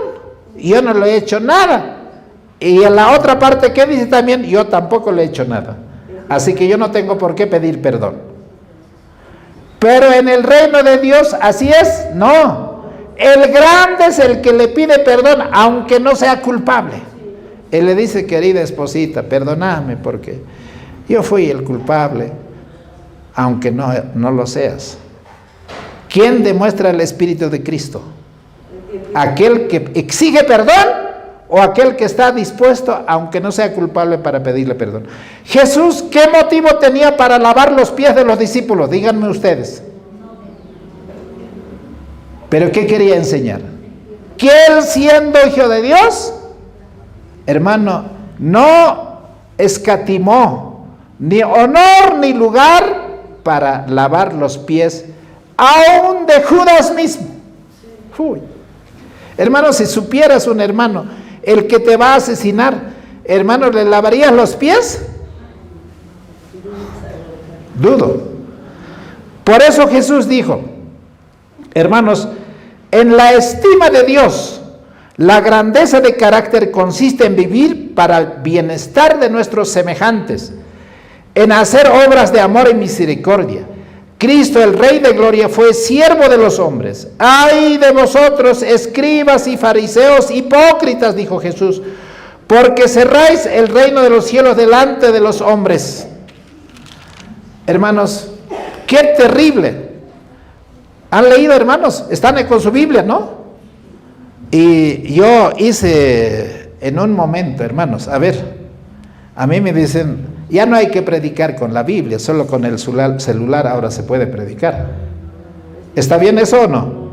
B: Yo no le he hecho nada. Y en la otra parte, ¿qué dice también? Yo tampoco le he hecho nada. Así que yo no tengo por qué pedir perdón. Pero en el reino de Dios, ¿así es? No. El grande es el que le pide perdón, aunque no sea culpable. Él le dice, querida esposita, perdóname porque yo fui el culpable, aunque no lo seas. ¿Quién demuestra el Espíritu de Cristo? ¿Aquel que exige perdón o aquel que está dispuesto, aunque no sea culpable, para pedirle perdón? Jesús, ¿qué motivo tenía para lavar los pies de los discípulos? Díganme ustedes. Pero ¿qué quería enseñar? Que él, siendo hijo de Dios, hermano, no escatimó ni honor ni lugar para lavar los pies aún de Judas mismo. Uy. Hermano, si supieras un hermano, el que te va a asesinar, hermano, ¿le lavarías los pies? Dudo. Por eso Jesús dijo, hermanos, en la estima de Dios, la grandeza de carácter consiste en vivir para el bienestar de nuestros semejantes, en hacer obras de amor y misericordia. Cristo, el Rey de Gloria, fue siervo de los hombres. ¡Ay de vosotros, escribas y fariseos hipócritas!, dijo Jesús, porque cerráis el reino de los cielos delante de los hombres. Hermanos, qué terrible. ¿Han leído, hermanos? Están con su Biblia, ¿no? Y yo hice en un momento, hermanos, a ver, a mí me dicen, ya no hay que predicar con la Biblia, solo con el celular ahora se puede predicar. ¿Está bien eso o no?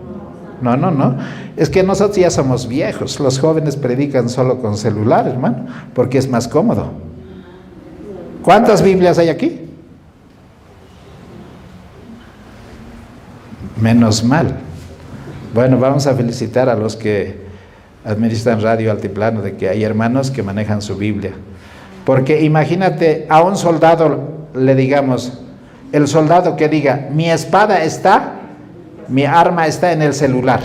B: No. Es que nosotros ya somos viejos, los jóvenes predican solo con celular, hermano, porque es más cómodo. ¿Cuántas Biblias hay aquí? Menos mal. Bueno, vamos a felicitar a los que administran Radio Altiplano de que hay hermanos que manejan su Biblia. Porque imagínate a un soldado, le digamos, el soldado que diga, mi espada está, mi arma está en el celular.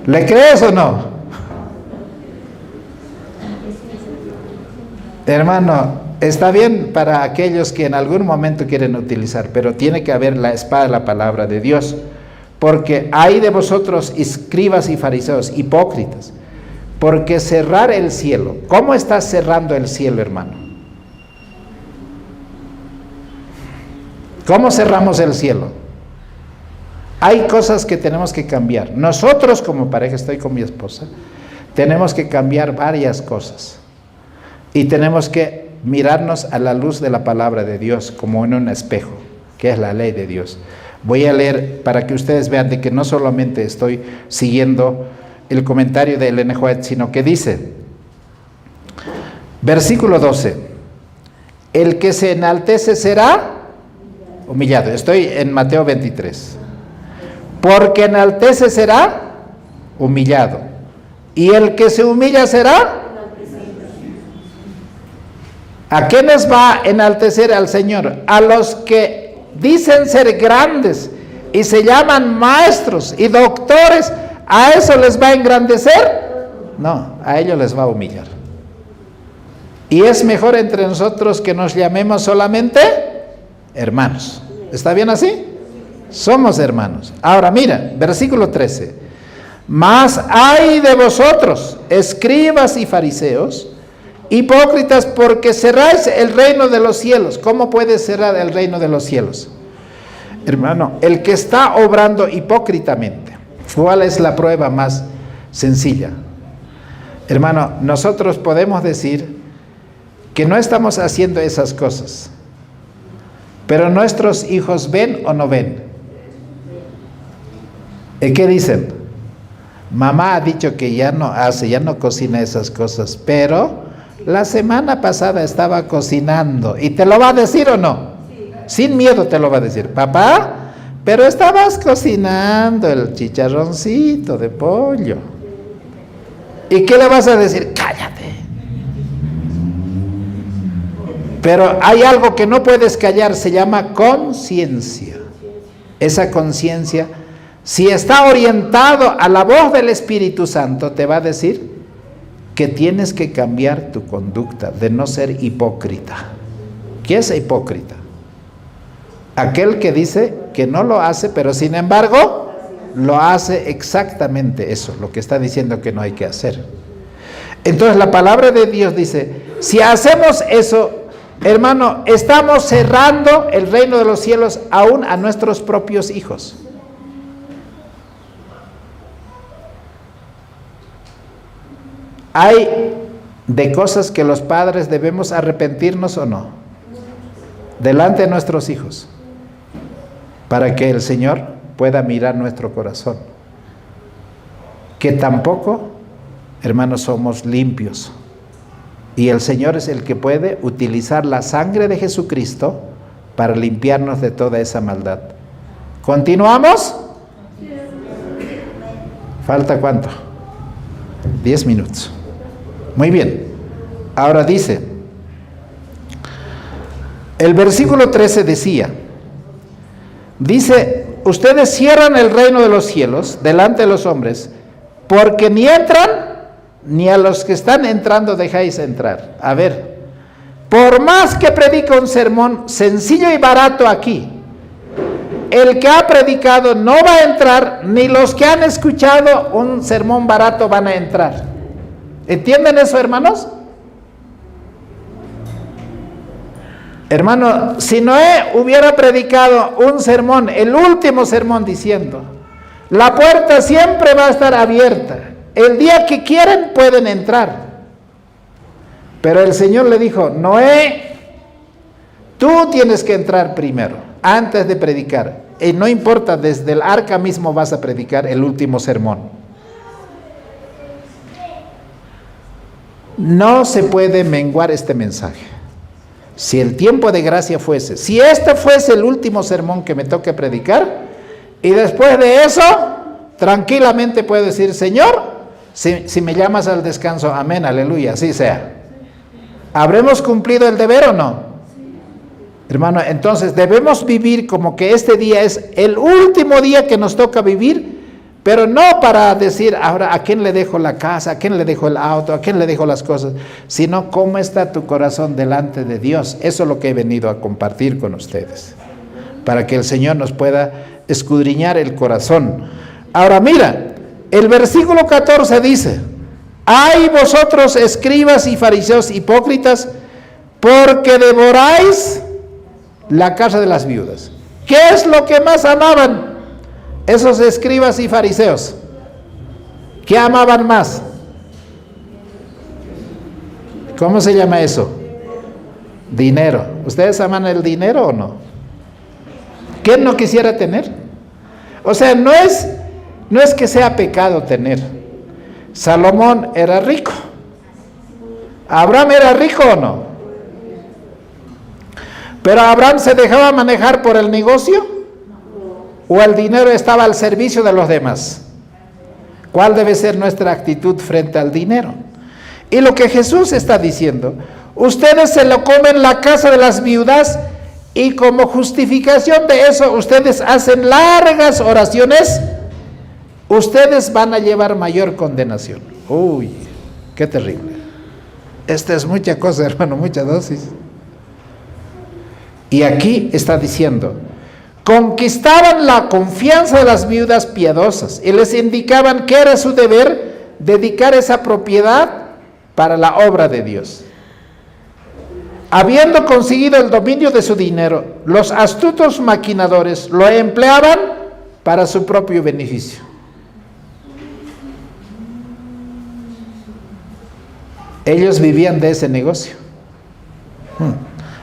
B: ¿Le crees o no? Hermano, está bien para aquellos que en algún momento quieren utilizar, pero tiene que haber la espada de la palabra de Dios. Porque hay de vosotros, escribas y fariseos, hipócritas, porque cerrar el cielo. ¿Cómo estás cerrando el cielo, hermano? ¿Cómo cerramos el cielo? Hay cosas que tenemos que cambiar. Nosotros como pareja, estoy con mi esposa, tenemos que cambiar varias cosas. Y tenemos que mirarnos a la luz de la palabra de Dios, como en un espejo, que es la ley de Dios. Voy a leer para que ustedes vean de que no solamente estoy siguiendo el comentario de Ellen White, sino que dice, versículo 12, el que se enaltece será humillado. Estoy en Mateo 23. Porque enaltece será humillado, y el que se humilla será. ¿A quiénes va a enaltecer al Señor? A los que dicen ser grandes y se llaman maestros y doctores. ¿A eso les va a engrandecer? No, a ellos les va a humillar. Y es mejor entre nosotros que nos llamemos solamente hermanos. ¿Está bien así? Somos hermanos. Ahora mira, versículo 13. Mas ay de vosotros, escribas y fariseos, hipócritas, porque cerráis el reino de los cielos. ¿Cómo puedes cerrar el reino de los cielos? Hermano, el que está obrando hipócritamente. ¿Cuál es la prueba más sencilla? Hermano, nosotros podemos decir que no estamos haciendo esas cosas, pero nuestros hijos ven o no ven. ¿Y qué dicen? Mamá ha dicho que ya no hace, ya no cocina esas cosas, pero la semana pasada estaba cocinando. ¿Y te lo va a decir o no? Sin miedo te lo va a decir. Papá, pero estabas cocinando el chicharroncito de pollo. ¿Y qué le vas a decir? Cállate. Pero hay algo que no puedes callar, se llama conciencia. Esa conciencia, si está orientado a la voz del Espíritu Santo, te va a decir que tienes que cambiar tu conducta de no ser hipócrita. ¿Qué es hipócrita? Aquel que dice que no lo hace, pero sin embargo lo hace exactamente eso, lo que está diciendo que no hay que hacer. Entonces la palabra de Dios dice, si hacemos eso, hermano, estamos cerrando el reino de los cielos aún a nuestros propios hijos. Hay de cosas que los padres debemos arrepentirnos o no, delante de nuestros hijos, para que el Señor pueda mirar nuestro corazón. Que tampoco, hermanos, somos limpios. Y el Señor es el que puede utilizar la sangre de Jesucristo para limpiarnos de toda esa maldad. ¿Continuamos? ¿Falta cuánto? 10 minutos. Muy bien. Ahora dice, el versículo 13 dice, ustedes cierran el reino de los cielos delante de los hombres, porque ni entran, ni a los que están entrando dejáis entrar. A ver, por más que predica un sermón sencillo y barato aquí, el que ha predicado no va a entrar, ni los que han escuchado un sermón barato van a entrar. ¿Entienden eso, hermanos? Hermano, si Noé hubiera predicado un sermón, el último sermón, diciendo, la puerta siempre va a estar abierta, el día que quieren pueden entrar. Pero el Señor le dijo, Noé, tú tienes que entrar primero, antes de predicar. Y no importa, desde el arca mismo vas a predicar el último sermón. No se puede menguar este mensaje. Si el tiempo de gracia fuese, si este fuese el último sermón que me toque predicar, y después de eso, tranquilamente puedo decir, Señor, si me llamas al descanso, amén, aleluya, así sea. ¿Habremos cumplido el deber o no? Hermano, entonces debemos vivir como que este día es el último día que nos toca vivir, pero no para decir, ahora, ¿a quién le dejo la casa? ¿A quién le dejo el auto? ¿A quién le dejo las cosas? Sino, ¿cómo está tu corazón delante de Dios? Eso es lo que he venido a compartir con ustedes, para que el Señor nos pueda escudriñar el corazón. Ahora mira, el versículo 14 dice, ¡ay vosotros escribas y fariseos hipócritas, porque devoráis la casa de las viudas! ¿Qué es lo que más amaban esos escribas y fariseos? ¿Qué amaban más? ¿Cómo se llama eso? Dinero. ¿Ustedes aman el dinero o no? ¿Quién no quisiera tener? O sea, no es que sea pecado tener. Salomón era rico. ¿Abraham era rico o no? ¿Pero Abraham se dejaba manejar por el negocio? ¿O el dinero estaba al servicio de los demás? ¿Cuál debe ser nuestra actitud frente al dinero? Y lo que Jesús está diciendo, ustedes se lo comen la casa de las viudas, y como justificación de eso, ustedes hacen largas oraciones, ustedes van a llevar mayor condenación. Uy, qué terrible. Esta es mucha cosa, hermano, mucha dosis. Y aquí está diciendo, conquistaban la confianza de las viudas piadosas y les indicaban que era su deber dedicar esa propiedad para la obra de Dios. Habiendo conseguido el dominio de su dinero, los astutos maquinadores lo empleaban para su propio beneficio. Ellos vivían de ese negocio.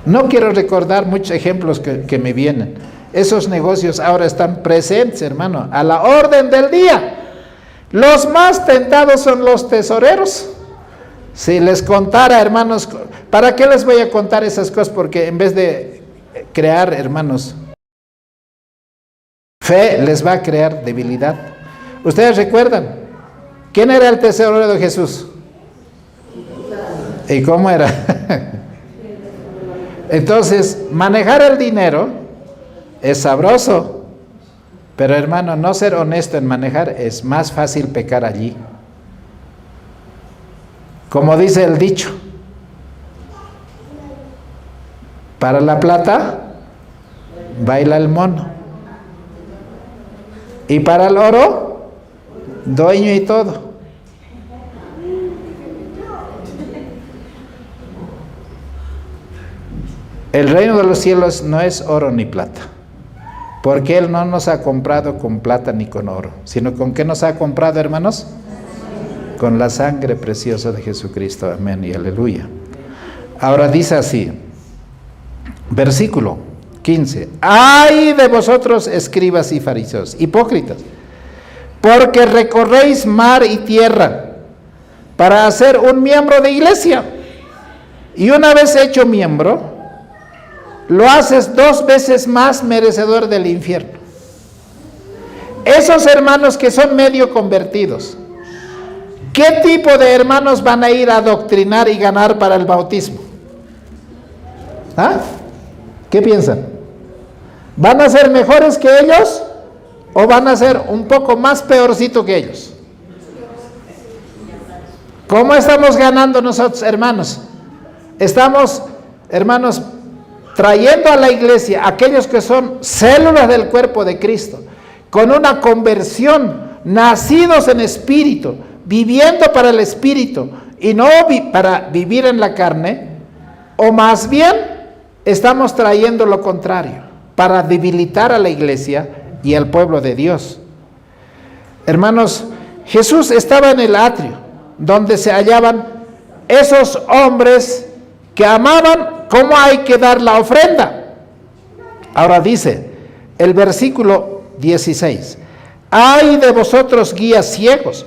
B: No quiero recordar muchos ejemplos que me vienen. Esos negocios ahora están presentes, hermano, a la orden del día. Los más tentados son los tesoreros. Si les contara, hermanos, ¿para qué les voy a contar esas cosas? Porque en vez de crear, hermanos, fe, les va a crear debilidad. ¿Ustedes recuerdan? ¿Quién era el tesorero de Jesús? ¿Y cómo era? Entonces, manejar el dinero es sabroso, pero hermano, no ser honesto en manejar es más fácil pecar allí. Como dice el dicho, para la plata baila el mono, y para el oro, dueño y todo. El reino de los cielos no es oro ni plata, porque Él no nos ha comprado con plata ni con oro, sino ¿con qué nos ha comprado, hermanos? Con la sangre preciosa de Jesucristo, amén y aleluya. Ahora dice así, versículo 15. ¡Ay de vosotros, escribas y fariseos, hipócritas! Porque recorréis mar y tierra para ser un miembro de iglesia. Y una vez hecho miembro, lo haces 2 veces más merecedor del infierno. Esos hermanos que son medio convertidos, ¿qué tipo de hermanos van a ir a adoctrinar y ganar para el bautismo? ¿Ah? ¿Qué piensan? ¿Van a ser mejores que ellos o van a ser un poco más peorcito que ellos? ¿Cómo estamos ganando nosotros, hermanos? Estamos, hermanos, trayendo a la iglesia aquellos que son células del cuerpo de Cristo, con una conversión, nacidos en espíritu, viviendo para el espíritu y no para vivir en la carne, o más bien estamos trayendo lo contrario, para debilitar a la iglesia y al pueblo de Dios. Hermanos, Jesús estaba en el atrio, donde se hallaban esos hombres que amaban cómo hay que dar la ofrenda. Ahora dice el versículo 16: ¡ay de vosotros, guías ciegos,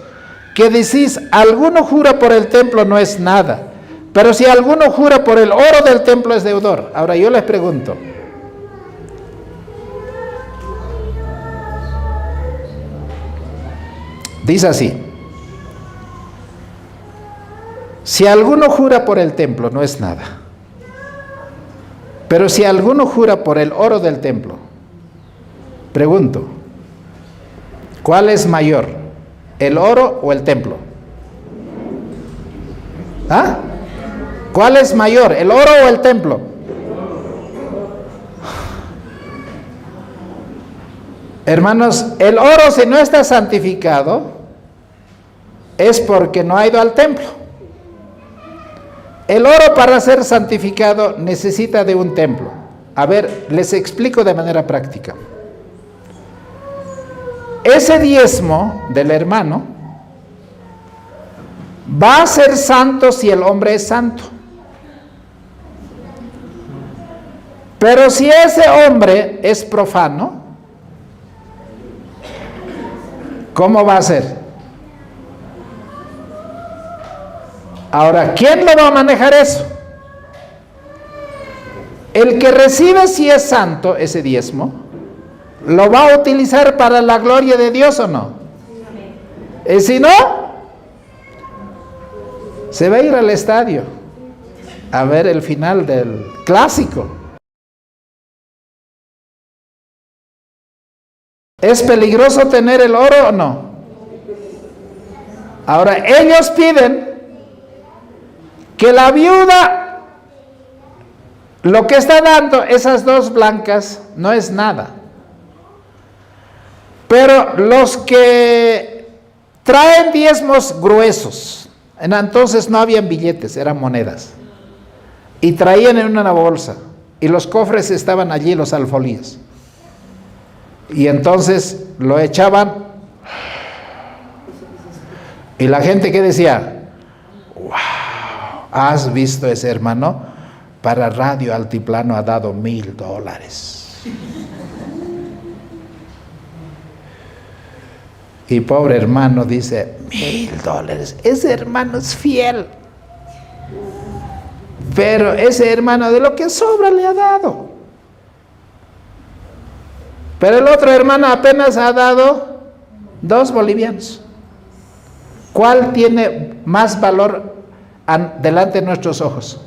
B: que decís, alguno jura por el templo no es nada, pero si alguno jura por el oro del templo es deudor! Ahora yo les pregunto, dice así: si alguno jura por el templo no es nada, pero si alguno jura por el oro del templo, pregunto, ¿cuál es mayor, el oro o el templo? ¿Ah? ¿Cuál es mayor, el oro o el templo? Hermanos, el oro, si no está santificado, es porque no ha ido al templo. El oro, para ser santificado, necesita de un templo. A ver, les explico de manera práctica. Ese diezmo del hermano va a ser santo si el hombre es santo. Pero si ese hombre es profano, ¿cómo va a ser? Ahora, ¿quién lo va a manejar eso? El que recibe, si es santo, ese diezmo, ¿lo va a utilizar para la gloria de Dios o no? Y si no, se va a ir al estadio a ver el final del clásico. ¿Es peligroso tener el oro o no? Ahora, ellos piden que la viuda, lo que está dando, esas 2 blancas, no es nada. Pero los que traen diezmos gruesos, entonces no habían billetes, eran monedas, y traían en una bolsa, y los cofres estaban allí, los alfolíes, y entonces lo echaban, y la gente que decía, wow, ¿has visto ese hermano? Para Radio Altiplano ha dado $1,000. Y pobre hermano dice, $1,000, ese hermano es fiel. Pero ese hermano de lo que sobra le ha dado. Pero el otro hermano apenas ha dado 2 bolivianos. ¿Cuál tiene más valor delante de nuestros ojos?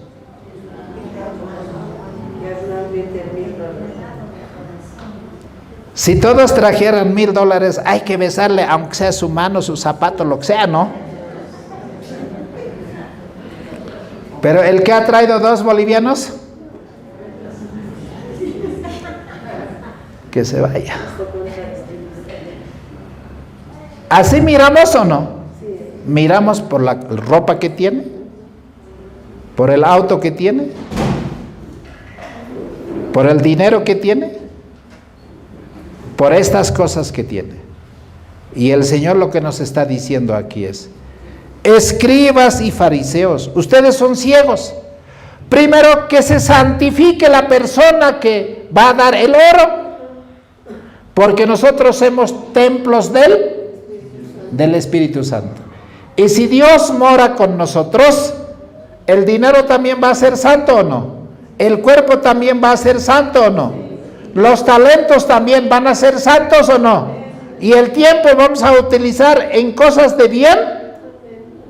B: Si todos trajeran $1,000, hay que besarle, aunque sea su mano, su zapato, lo que sea, ¿no? Pero el que ha traído 2 bolivianos, que se vaya. ¿Así miramos o no? Miramos por la ropa que tiene, por el auto que tiene, por el dinero que tiene, por estas cosas que tiene. Y el Señor lo que nos está diciendo aquí es: escribas y fariseos, ustedes son ciegos, Primero, que se santifique la persona que va a dar el oro, porque nosotros somos templos del Espíritu Santo. Y si Dios mora con nosotros, ¿el dinero también va a ser santo o no? ¿El cuerpo también va a ser santo o no? ¿Los talentos también van a ser santos o no? ¿Y el tiempo vamos a utilizar en cosas de bien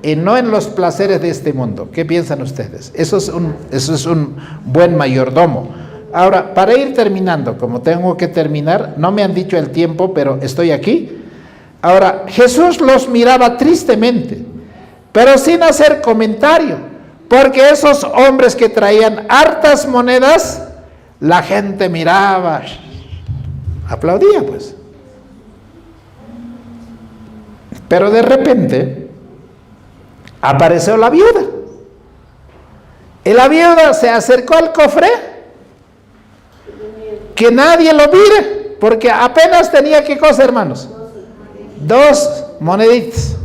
B: y no en los placeres de este mundo? ¿Qué piensan ustedes? Eso es un buen mayordomo. Ahora, para ir terminando, como tengo que terminar, no me han dicho el tiempo, pero estoy aquí. Ahora, Jesús los miraba tristemente, pero sin hacer comentario, porque esos hombres que traían hartas monedas, la gente miraba, aplaudía pues. Pero de repente apareció la viuda. Y la viuda se acercó al cofre, que nadie lo mire, porque apenas tenía, ¿qué cosa, hermanos? 2 moneditas.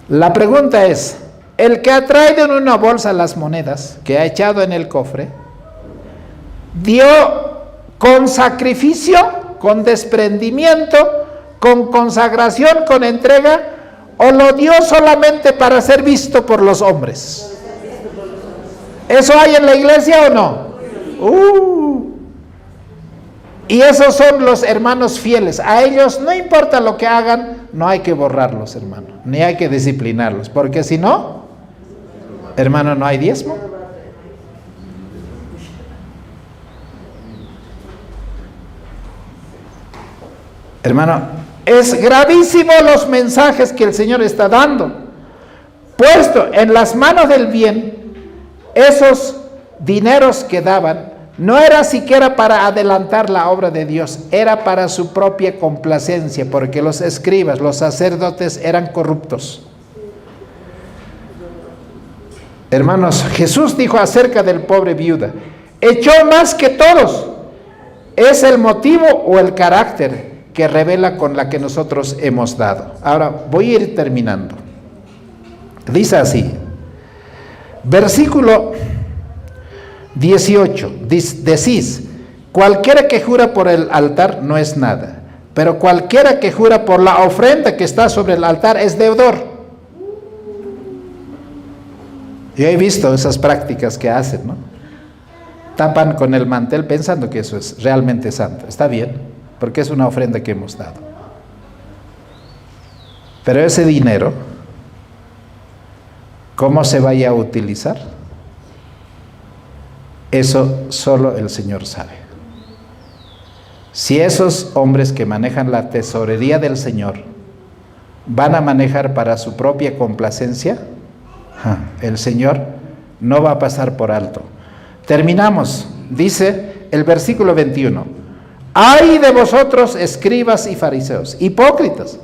B: La pregunta es, el que ha traído en una bolsa las monedas, que ha echado en el cofre, ¿dio con sacrificio, con desprendimiento, con consagración, con entrega, o lo dio solamente para ser visto por los hombres? ¿Eso hay en la iglesia o no? Y esos son los hermanos fieles. A ellos no importa lo que hagan, no hay que borrarlos, hermano, ni hay que disciplinarlos, porque si no, hermano, no hay diezmo. Hermano, es gravísimo los mensajes que el Señor está dando. Puesto en las manos del bien, esos dineros que daban, no era siquiera para adelantar la obra de Dios, era para su propia complacencia, porque los escribas, los sacerdotes eran corruptos. Hermanos, Jesús dijo acerca del pobre viuda, echó más que todos. Es el motivo o el carácter que revela con la que nosotros hemos dado. Ahora voy a ir terminando. Dice así, versículo 18, decís, cualquiera que jura por el altar no es nada, pero cualquiera que jura por la ofrenda que está sobre el altar es deudor. Yo he visto esas prácticas que hacen, ¿no? Tapan con el mantel pensando que eso es realmente santo. Está bien, porque es una ofrenda que hemos dado. Pero ese dinero, ¿cómo se vaya a utilizar? Eso solo el Señor sabe. Si esos hombres que manejan la tesorería del Señor van a manejar para su propia complacencia, el Señor no va a pasar por alto. Terminamos, dice el versículo 21. ¡Ay de vosotros, escribas y fariseos, hipócritas!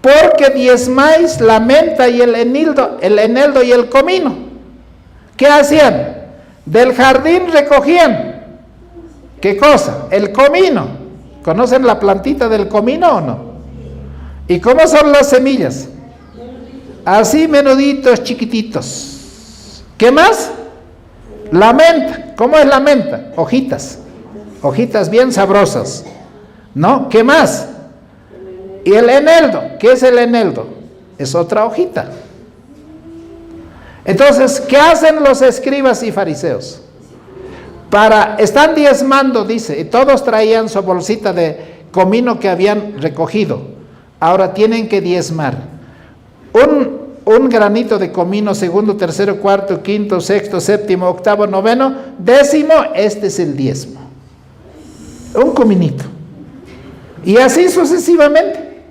B: Porque diezmáis la menta y el eneldo y el comino. ¿Qué hacían? Del jardín recogían, ¿qué cosa? El comino. ¿Conocen la plantita del comino o no? ¿Y cómo son las semillas? Así menuditos, chiquititos. ¿Qué más? La menta. ¿Cómo es la menta? Hojitas bien sabrosas, ¿no? ¿Qué más? Y el eneldo. ¿Qué es el eneldo? Es otra hojita. Entonces, ¿qué hacen los escribas y fariseos? Están diezmando, dice, y todos traían su bolsita de comino que habían recogido. Ahora tienen que diezmar. Un granito de comino, segundo, tercero, cuarto, quinto, sexto, séptimo, octavo, noveno, décimo, este es el diezmo. Un cominito. Y así sucesivamente.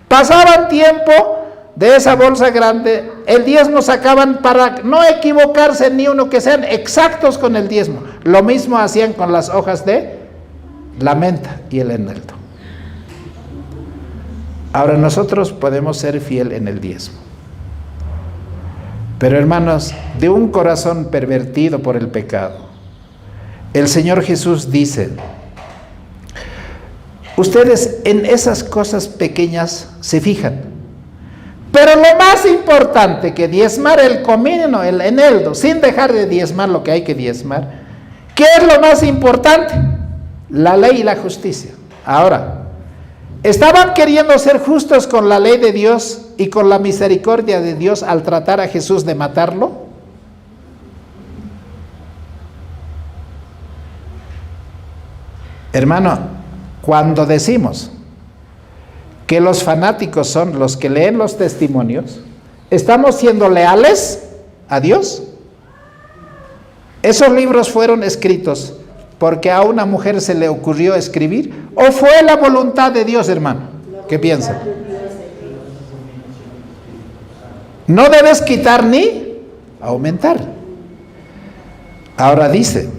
B: Pasaban tiempo de esa bolsa grande, el diezmo sacaban para no equivocarse ni uno, que sean exactos con el diezmo. Lo mismo hacían con las hojas de la menta y el eneldo. Ahora nosotros podemos ser fiel en el diezmo. Pero hermanos, de un corazón pervertido por el pecado, el Señor Jesús dice, ustedes en esas cosas pequeñas se fijan, Pero lo más importante que diezmar el comino, el eneldo, sin dejar de diezmar lo que hay que diezmar, ¿qué es lo más importante? La ley y la justicia. Ahora, estaban queriendo ser justos con la ley de Dios y con la misericordia de Dios al tratar a Jesús de matarlo. Hermano, cuando decimos que los fanáticos son los que leen los testimonios, ¿estamos siendo leales a Dios? ¿Esos libros fueron escritos porque a una mujer se le ocurrió escribir? ¿O fue la voluntad de Dios, hermano? ¿Qué piensan? No debes quitar ni aumentar. Ahora dice,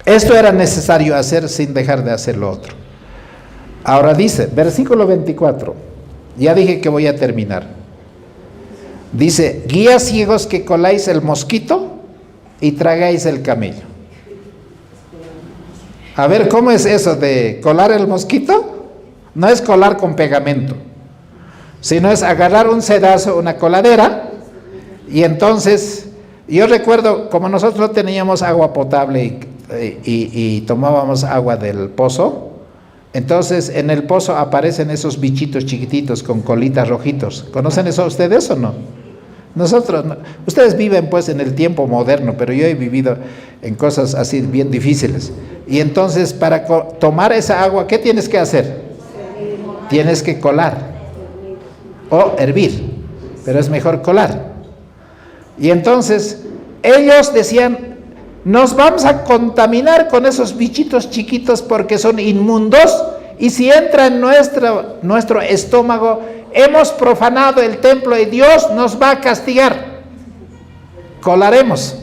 B: esto era necesario hacer sin dejar de hacer lo otro. Ahora dice, versículo 24, ya dije que voy a terminar. Dice, guías ciegos que coláis el mosquito y tragáis el camello. A ver, ¿cómo es eso de colar el mosquito? No es colar con pegamento, sino es agarrar un sedazo, una coladera, y entonces, yo recuerdo, como nosotros teníamos agua potable y tomábamos agua del pozo, entonces en el pozo aparecen esos bichitos chiquititos con colitas rojitos. ¿Conocen eso ustedes o no? Nosotros, no. Ustedes viven pues en el tiempo moderno, pero yo he vivido en cosas así bien difíciles. Y entonces para tomar esa agua, ¿qué tienes que hacer? Tienes que colar o hervir, pero es mejor colar. Y entonces ellos decían, nos vamos a contaminar con esos bichitos chiquitos porque son inmundos, y si entra en nuestro estómago, hemos profanado el templo y Dios nos va a castigar. Colaremos.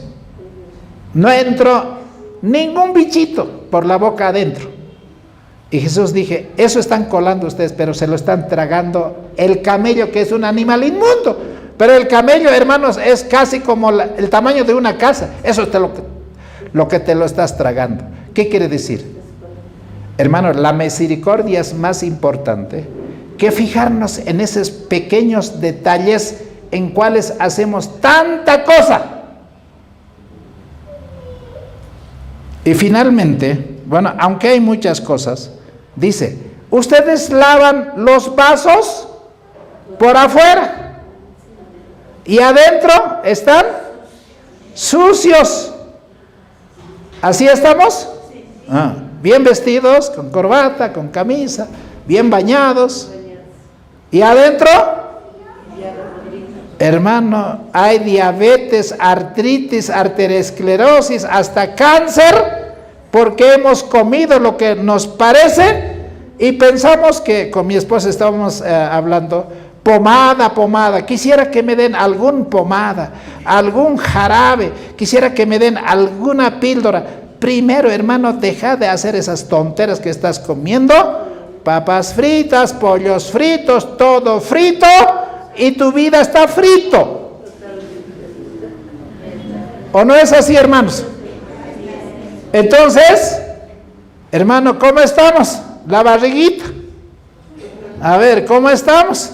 B: No entró ningún bichito por la boca adentro. Y Jesús dije, eso están colando ustedes, pero se lo están tragando el camello, que es un animal inmundo. Pero el camello, hermanos, es casi como el tamaño de una casa. Eso es lo que te lo estás tragando. ¿Qué quiere decir? Hermanos, la misericordia es más importante que fijarnos en esos pequeños detalles en cuales hacemos tanta cosa. Y finalmente, bueno, aunque hay muchas cosas, dice, ustedes lavan los vasos por afuera y adentro están sucios. ¿Así estamos? Bien vestidos, con corbata, con camisa, bien bañados. ¿Y adentro? Hermano, hay diabetes, artritis, arteriosclerosis, hasta cáncer, porque hemos comido lo que nos parece y pensamos que, con mi esposa estábamos hablando, pomada, quisiera que me den algún pomada, algún jarabe, quisiera que me den alguna píldora. Primero, hermano, deja de hacer esas tonteras que estás comiendo, papas fritas, pollos fritos, todo frito, y tu vida está frito. ¿O no es así, hermanos? Entonces, hermano, ¿cómo estamos? La barriguita. A ver, ¿cómo estamos?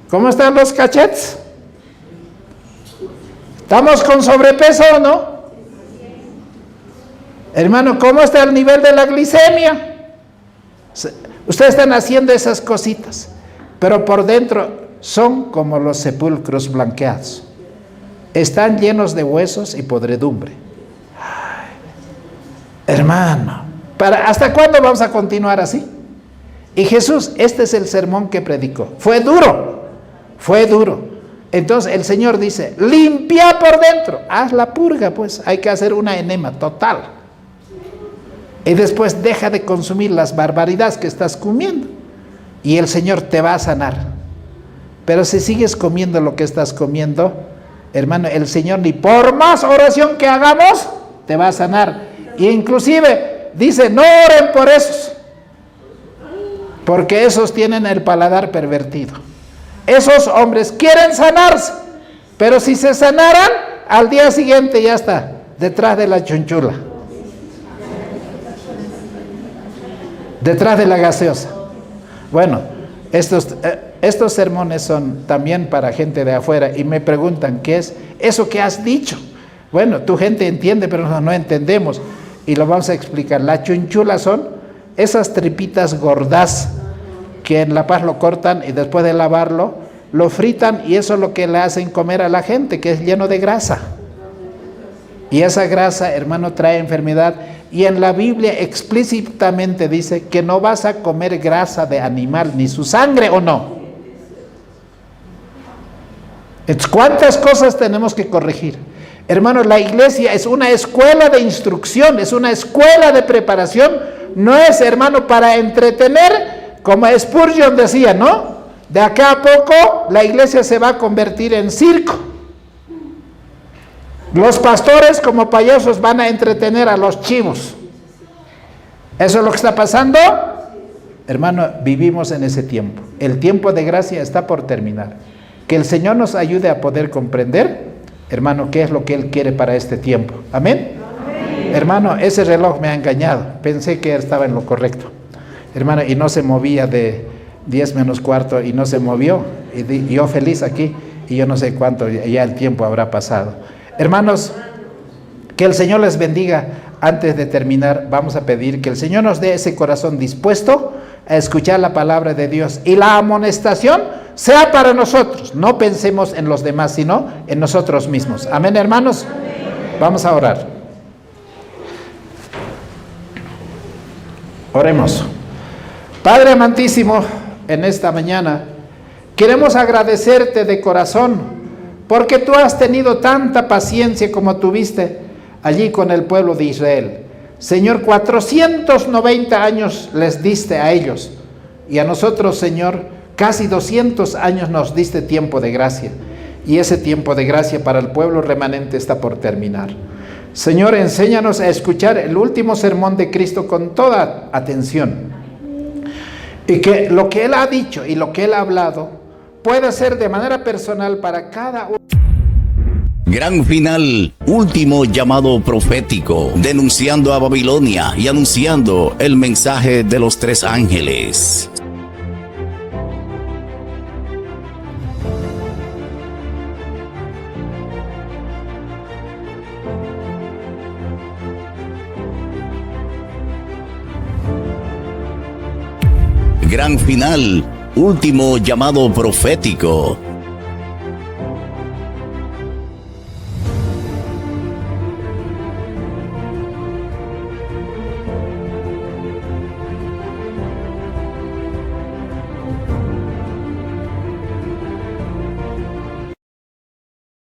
B: ¿Cómo están los cachetes? ¿Estamos con sobrepeso o no? Hermano, ¿cómo está el nivel de la glicemia? Ustedes están haciendo esas cositas, pero por dentro son como los sepulcros blanqueados. Están llenos de huesos y podredumbre. Ay, hermano, ¿hasta cuándo vamos a continuar así? Y Jesús, este es el sermón que predicó. Fue duro. Entonces el Señor dice, limpia por dentro, haz la purga, pues hay que hacer una enema total. Y después deja de consumir las barbaridades que estás comiendo y el Señor te va a sanar. Pero si sigues comiendo lo que estás comiendo, hermano, el Señor ni por más oración que hagamos te va a sanar. E inclusive dice, no oren por esos, porque esos tienen el paladar pervertido. Esos hombres quieren sanarse, pero si se sanaran, al día siguiente ya está detrás de la chunchula, detrás de la gaseosa. Bueno, Estos sermones son también para gente de afuera y me preguntan, ¿qué es eso que has dicho? Bueno, tu gente entiende, pero no entendemos. Y lo vamos a explicar. La chunchula son esas tripitas gordas que en La Paz lo cortan y después de lavarlo, lo fritan y eso es lo que le hacen comer a la gente, que es lleno de grasa. Y esa grasa, hermano, trae enfermedad. Y en la Biblia explícitamente dice que no vas a comer grasa de animal, ni su sangre, ¿o no? Entonces, ¿cuántas cosas tenemos que corregir? Hermanos, la iglesia es una escuela de instrucción, es una escuela de preparación. No es, hermano, para entretener, como Spurgeon decía, ¿no? De acá a poco la iglesia se va a convertir en circo. Los pastores como payasos van a entretener a los chivos. ¿Eso es lo que está pasando? Hermano, vivimos en ese tiempo. El tiempo de gracia está por terminar. Que el Señor nos ayude a poder comprender, hermano, qué es lo que Él quiere para este tiempo. ¿Amén? Amén. Hermano, ese reloj me ha engañado. Pensé que estaba en lo correcto. Hermano, y no se movía de 10 menos cuarto y no se movió. Y yo feliz aquí y yo no sé cuánto ya el tiempo habrá pasado. Hermanos, que el Señor les bendiga. Antes de terminar, vamos a pedir que el Señor nos dé ese corazón dispuesto a escuchar la palabra de Dios. Y la amonestación sea para nosotros. No pensemos en los demás, sino en nosotros mismos. Amén, hermanos. Amén. Vamos a orar. Oremos. Padre amantísimo, en esta mañana queremos agradecerte de corazón porque tú has tenido tanta paciencia como tuviste allí con el pueblo de Israel. Señor, 490 años les diste a ellos y a nosotros, Señor, casi 200 años nos diste tiempo de gracia, y ese tiempo de gracia para el pueblo remanente está por terminar. Señor, enséñanos a escuchar el último sermón de Cristo con toda atención, y que lo que Él ha dicho y lo que Él ha hablado pueda ser de manera personal para cada uno.
A: Gran final, último llamado profético, denunciando a Babilonia y anunciando el mensaje de los tres ángeles. Gran final, último llamado profético,